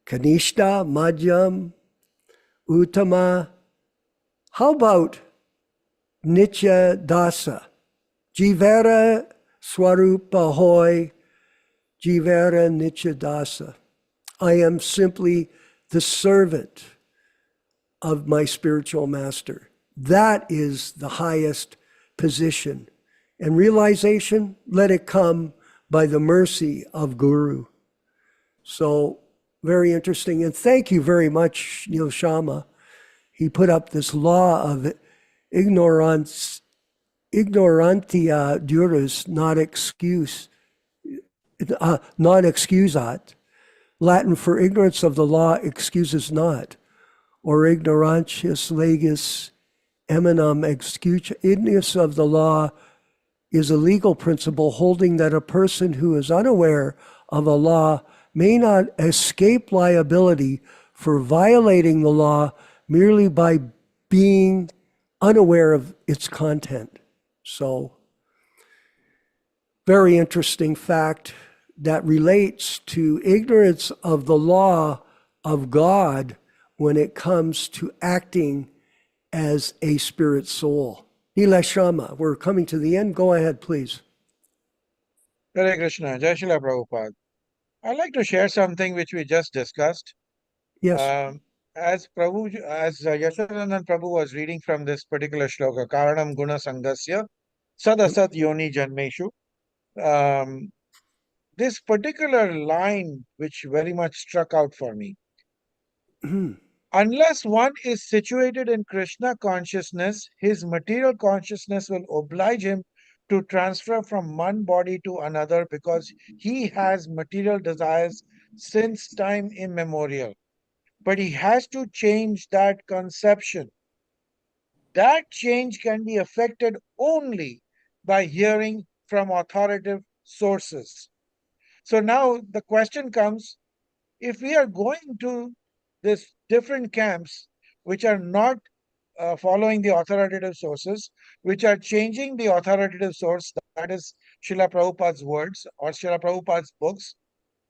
Speaker 2: Kanishta, Madhyam, Uttama. How about Nitya Dasa? Jivera Swarupa Hoy, Jivera Nitya Dasa. I am simply the servant of my spiritual master. That is the highest position. And realization, let it come by the mercy of Guru. So very interesting. And thank you very much, Neil Sharma. He put up this law of ignorantia duris, not excusat. Latin for ignorance of the law excuses not, or ignorantius legis eminam excuse. Ignorance of the law is a legal principle holding that a person who is unaware of a law may not escape liability for violating the law merely by being unaware of its content. So, very interesting fact that relates to ignorance of the law of God when it comes to acting as a spirit soul. Nilashama, we're coming to the end. Go ahead, please.
Speaker 5: Hare Krishna, Jai Srila Prabhupada. I'd like to share something which we just discussed.
Speaker 2: Yes.
Speaker 5: As Yashodanand Prabhu was reading from this particular shloka, Karanam Guna Sangasya, Sadasat Yoni Janmeshu, this particular line, which very much struck out for me. Unless one is situated in Krishna consciousness, his material consciousness will oblige him to transfer from one body to another because he has material desires since time immemorial. But he has to change that conception. That change can be affected only by hearing from authoritative sources. So now the question comes, if we are going to this different camps which are not following the authoritative sources, which are changing the authoritative source, that is Srila Prabhupada's words or Srila Prabhupada's books,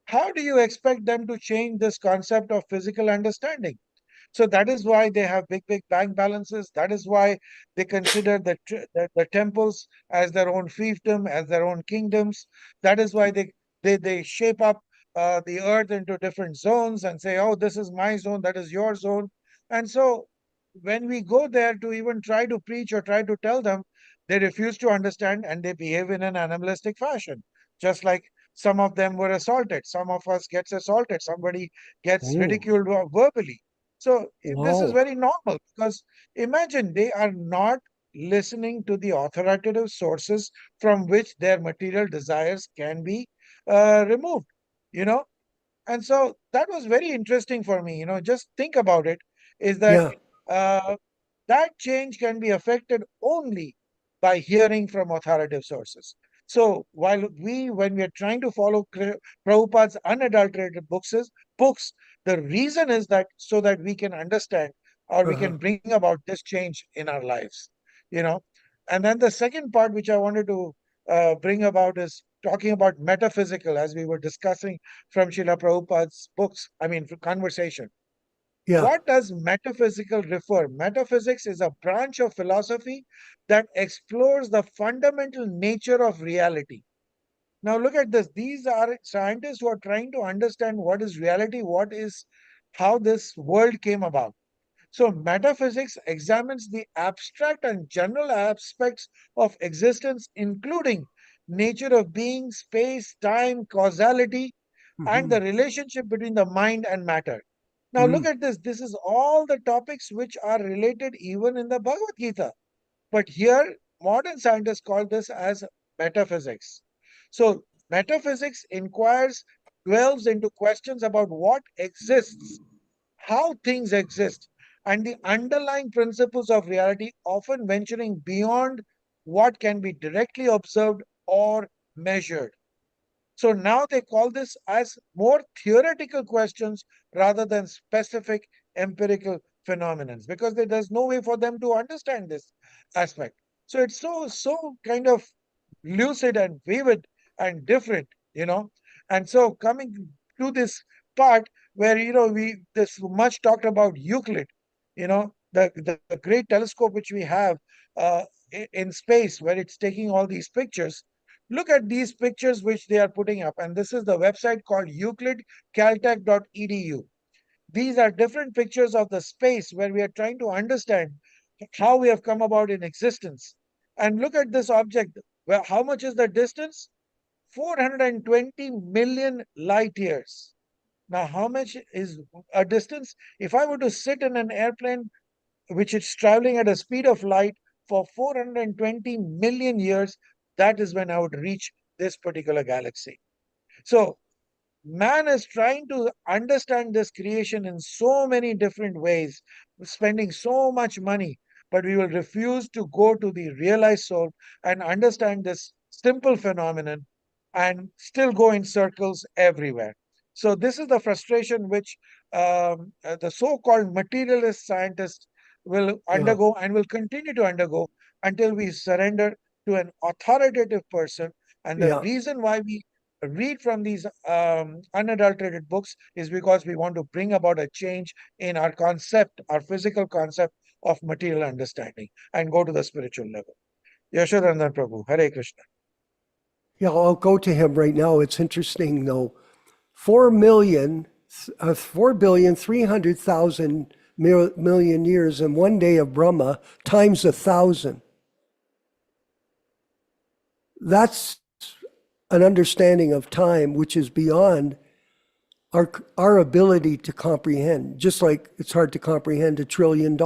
Speaker 5: how do you expect them to change this concept of physical understanding? So that is why they have big bank balances. That is why they consider the temples as their own fiefdom, as their own kingdoms. That is why they shape up the earth into different zones and say, oh, this is my zone, that is your zone. And so when we go there to even try to preach or try to tell them, they refuse to understand and they behave in an animalistic fashion. Just like some of them were assaulted, some of us gets assaulted, somebody gets
Speaker 2: Oh,
Speaker 5: ridiculed verbally. So this is
Speaker 2: wow.
Speaker 5: very normal because imagine they are not listening to the authoritative sources from which their material desires can be removed, you know. And so that was very interesting for me, just think about it, is that
Speaker 2: Yeah,
Speaker 5: uh, that change can be affected only by hearing from authoritative sources. So when we are trying to follow Prabhupada's unadulterated books, the reason is that so that we can understand or we
Speaker 2: uh-huh.
Speaker 5: can bring about this change in our lives, you know. And then the second part which I wanted to bring about is talking about metaphysical, as we were discussing from Srila Prabhupada's books, I mean, conversation.
Speaker 2: Yeah,
Speaker 5: What does metaphysical refer? Metaphysics is a branch of philosophy that explores the fundamental nature of reality. Now, look at this. These are scientists who are trying to understand what is reality, how this world came about. So, metaphysics examines the abstract and general aspects of existence, including nature of being, space, time, causality, and
Speaker 2: hmm,
Speaker 5: the relationship between the mind and matter. Now, look
Speaker 2: mm,
Speaker 5: at this. This is all the topics which are related even in the Bhagavad Gita. But here, modern scientists call this as metaphysics. So, metaphysics delves into questions about what exists, how things exist, and the underlying principles of reality, often venturing beyond what can be directly observed or measured. So now they call this as more theoretical questions rather than specific empirical phenomena because there's no way for them to understand this aspect. So it's so kind of lucid and vivid and different, And so coming to this part where we this much talked about Euclid, the great telescope which we have in space where it's taking all these pictures. Look at these pictures which they are putting up, and this is the website called euclidcaltech.edu. These are different pictures of the space where we are trying to understand how we have come about in existence. And look at this object. Well, how much is the distance? 420 million light years. Now, how much is a distance? If I were to sit in an airplane which is traveling at a speed of light for 420 million years, that is when I would reach this particular galaxy. So man is trying to understand this creation in so many different ways, spending so much money, but we will refuse to go to the realized soul and understand this simple phenomenon and still go in circles everywhere. So, this is the frustration which the so called materialist scientists will
Speaker 2: yeah,
Speaker 5: undergo and will continue to undergo until we surrender to an authoritative person. And the
Speaker 2: yeah.
Speaker 5: reason why we read from these unadulterated books is because we want to bring about a change in our concept, our physical concept of material understanding and go to the spiritual level. Yashodanand Prabhu, Hare Krishna.
Speaker 2: Yeah, I'll go to him right now. It's interesting though. 4,300,000 million years and one day of Brahma times 1,000. That's an understanding of time which is beyond our ability to comprehend, just like it's hard to comprehend $1 trillion.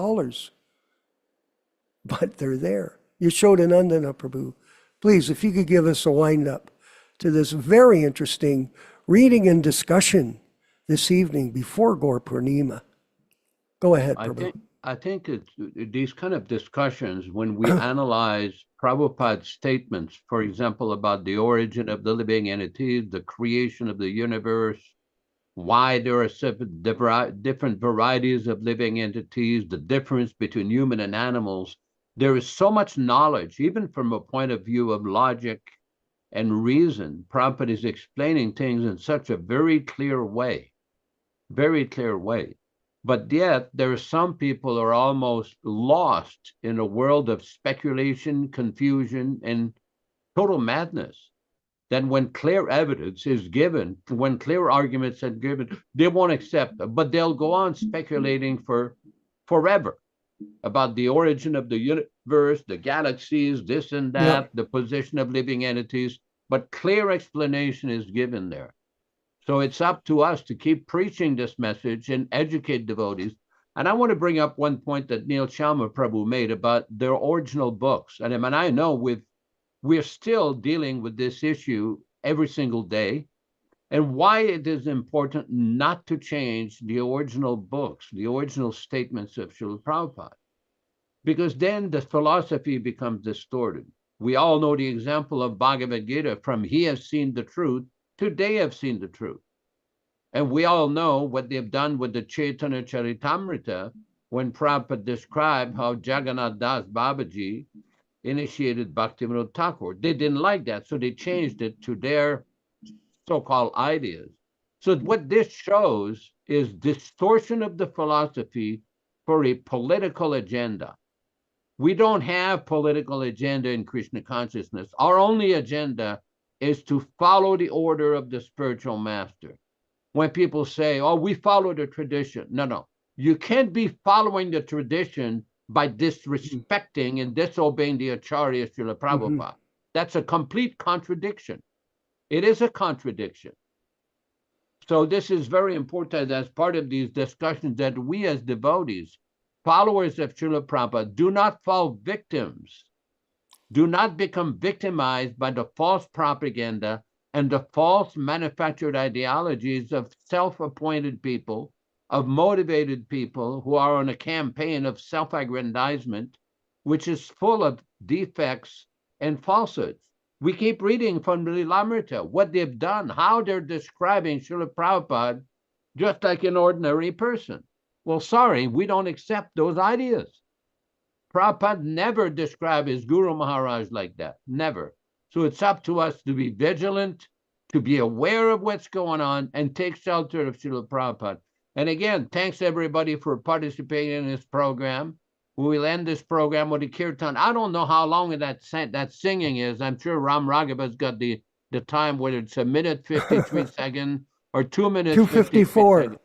Speaker 2: But they're there. Yashodananda Prabhu. please, if you could give us a wind-up to this very interesting reading and discussion this evening before Gaur Purnima. Go ahead, Prabhu.
Speaker 3: I think it's these kind of discussions when we analyze Prabhupada's statements, for example, about the origin of the living entities, the creation of the universe, why there are different varieties of living entities, the difference between human and animals. There is so much knowledge, even from a point of view of logic and reason. Prabhupada is explaining things in such a very clear way. But yet there are some people who are almost lost in a world of speculation, confusion, and total madness. Then when clear evidence is given, when clear arguments are given, they won't accept them, but they'll go on speculating for forever about the origin of the universe, the galaxies, this and that, the position of living entities, but clear explanation is given there. So it's up to us to keep preaching this message and educate devotees. And I want to bring up one point that Nityānanda Prabhu made about their original books. And I know we're still dealing with this issue every single day, and why it is important not to change the original books, the original statements of Srila Prabhupada, because then the philosophy becomes distorted. We all know the example of Bhagavad Gita, from he has seen the truth to they have seen the truth. And we all know what they've done with the Chaitanya Charitamrita when Prabhupada described how Jagannath Das Babaji initiated Bhaktivinoda Thakur. They didn't like that, so they changed it to their so-called ideas. So what this shows is distortion of the philosophy for a political agenda. We don't have political agenda in Krishna consciousness. Our only agenda is to follow the order of the spiritual master. When people say, oh, we follow the tradition. No. You can't be following the tradition by disrespecting and disobeying the Acharya Srila Prabhupada. That's a complete contradiction. It is a contradiction. So this is very important as part of these discussions, that we as devotees, followers of Srila Prabhupada, do not fall victims. Do not become victimized by the false propaganda and the false manufactured ideologies of self-appointed people, of motivated people who are on a campaign of self-aggrandizement, which is full of defects and falsehoods. We keep reading from the Lilamrita, what they've done, how they're describing Srila Prabhupada just like an ordinary person. Well, sorry, we don't accept those ideas. Prabhupada never described his Guru Maharaj like that, never. So it's up to us to be vigilant, to be aware of what's going on, and take shelter of Srila Prabhupada. And again, thanks everybody for participating in this program. We will end this program with a kirtan. I don't know how long that singing is. I'm sure Ram Raghava's got the time, whether it's a minute 53 seconds or 2 minutes
Speaker 2: 2:54.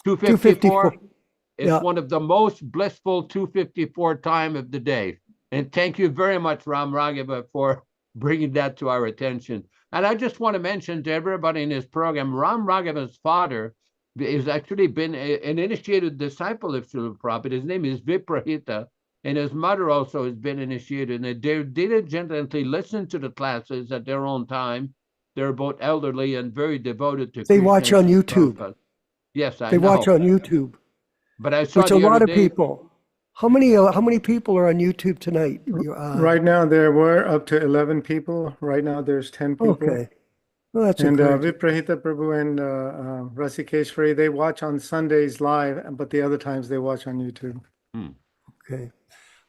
Speaker 3: 2:54. It's one of the most blissful 2:54 time of the day. And thank you very much, Ram Raghava, for bringing that to our attention. And I just want to mention to everybody in this program, Ram Raghava's father has actually been an initiated disciple of Srila Prabhupada. His name is Viprahita, and his mother also has been initiated. And they diligently listen to the classes at their own time. They're both elderly and very devoted to
Speaker 2: They
Speaker 3: Krishna
Speaker 2: watch on YouTube.
Speaker 3: Prabhupada. Yes, I know.
Speaker 2: They watch on YouTube.
Speaker 3: But I saw
Speaker 2: Which a lot of people. How many people are on YouTube tonight?
Speaker 6: Right now there were up to 11 people. Right now there's 10 people.
Speaker 2: Okay. Well, that's
Speaker 6: And
Speaker 2: encouraging.
Speaker 6: Viprahita Prabhu and Rasikeshwari, they watch on Sundays live, but the other times they watch on YouTube.
Speaker 2: Okay.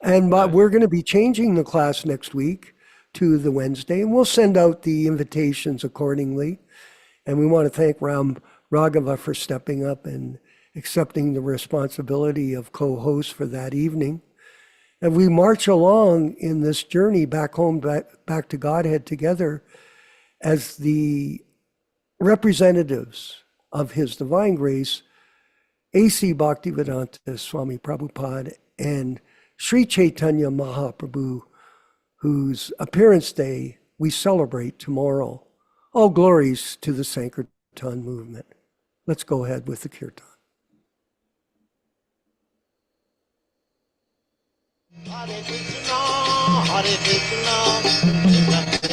Speaker 2: And we're going to be changing the class next week to the Wednesday, and we'll send out the invitations accordingly. And we want to thank Ram Raghava for stepping up and accepting the responsibility of co-host for that evening. And we march along in this journey back home, back to Godhead together as the representatives of His Divine Grace, A.C. Bhaktivedanta Swami Prabhupada and Sri Chaitanya Mahaprabhu, whose appearance day we celebrate tomorrow. All glories to the Sankirtan movement. Let's go ahead with the kirtan.
Speaker 1: Hare Krishna, Krishna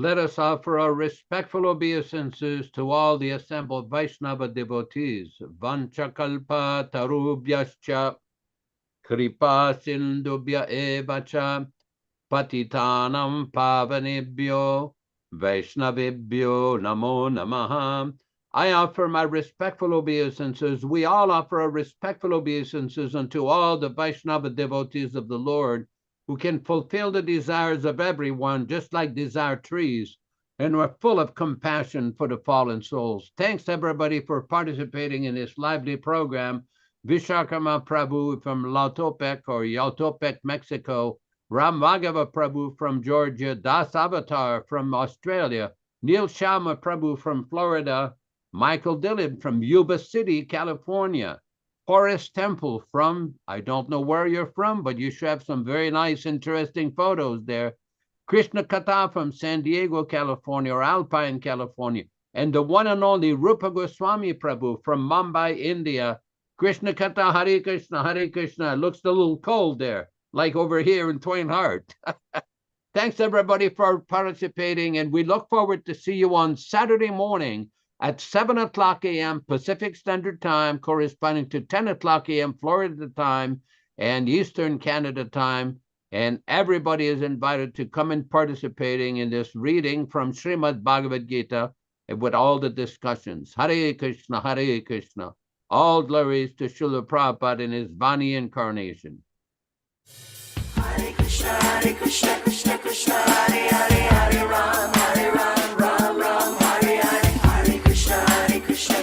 Speaker 3: let us offer our respectful obeisances to all the assembled Vaishnava devotees. Vanchakalpa tarubhyascha kripa sindubhya evacha patitanam pavanebhyo Vaishnavebhyo namo namaha. I offer my respectful obeisances. We all offer our respectful obeisances unto all the Vaishnava devotees of the Lord, who can fulfill the desires of everyone, just like desire trees, and we're full of compassion for the fallen souls. Thanks, everybody, for participating in this lively program. Vishakama Prabhu from Lautopec or Yautopec, Mexico. Ram Maghava Prabhu from Georgia. Das Avatar from Australia. Neil Sharma Prabhu from Florida. Michael Dillon from Yuba City, California. Horace Temple from, I don't know where you're from, but you should have some very nice, interesting photos there. Krishna Katha from San Diego, California, or Alpine, California. And the one and only Rupa Goswami Prabhu from Mumbai, India. Krishna Katha, Hare Krishna, Hare Krishna. It looks a little cold there, like over here in Twain Harte. Thanks, everybody, for participating, and we look forward to see you on Saturday morning at 7 o'clock a.m. Pacific Standard Time, corresponding to 10 o'clock a.m. Florida time and Eastern Canada time. And everybody is invited to come and participating in this reading from Srimad Bhagavad Gita with all the discussions. Hare Krishna, Hare Krishna. All glories to Srila Prabhupada in his Vani incarnation.
Speaker 7: Hare Krishna, Krishna Krishna, Hare Hare, Hare Ram, Ram Ram, Hare Hare. Hare Krishna,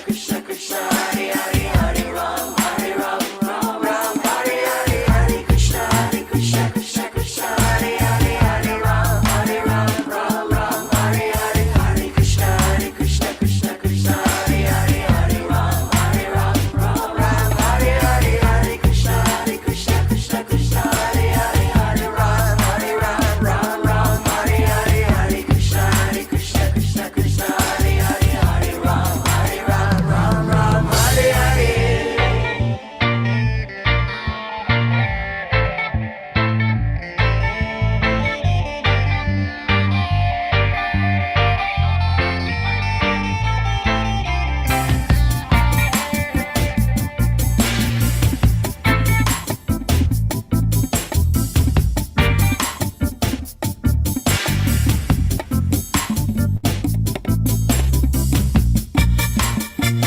Speaker 7: Krishna Krishna, Hare Hare, Hare Ram, Ram Ram, Hare Hare. Hare Krishna, Krishna Krishna, Hare Hare, Hare Ram, Ram Hare Hare. Hare Krishna, Krishna Krishna, Hare Hare, Hare Ram, Ram Hare Hare. Hare Krishna, Krishna Krishna, Hare Hare, Hare Ram, Ram Hare Hare. Hare Krishna, Krishna Krishna, Hare Hare, Hare Ram, Ram Hare Hare. Hare Krishna, Krishna Krishna, Hare Hare, Hare Rama, Rama Hare Hare. Hare Krishna, Krishna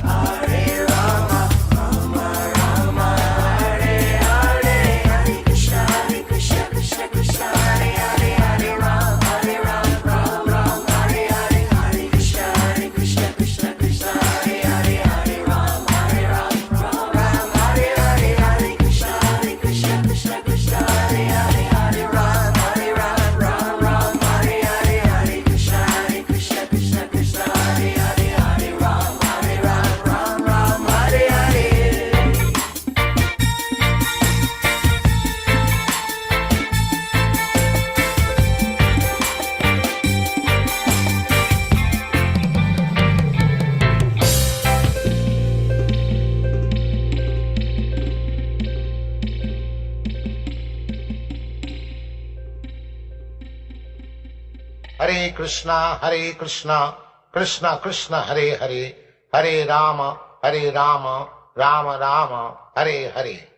Speaker 7: Krishna, Hare Hare, Hare Ram, Ram Hare Hare. Hare Krishna, Krishna Krishna, Hare Hare, Hare Ram, Ram Hare Hare. Hare Krishna, Krishna Krishna, Hare Hare, Hare Ram, Ram Hare Hare. Hare Krishna, Krishna Krishna, Hare Hare, Hare Ram, Ram Hare Hare.
Speaker 1: Hare Krishna, Krishna Krishna, Hare Hare, Hare Rama, Rama Rama, Hare Hare.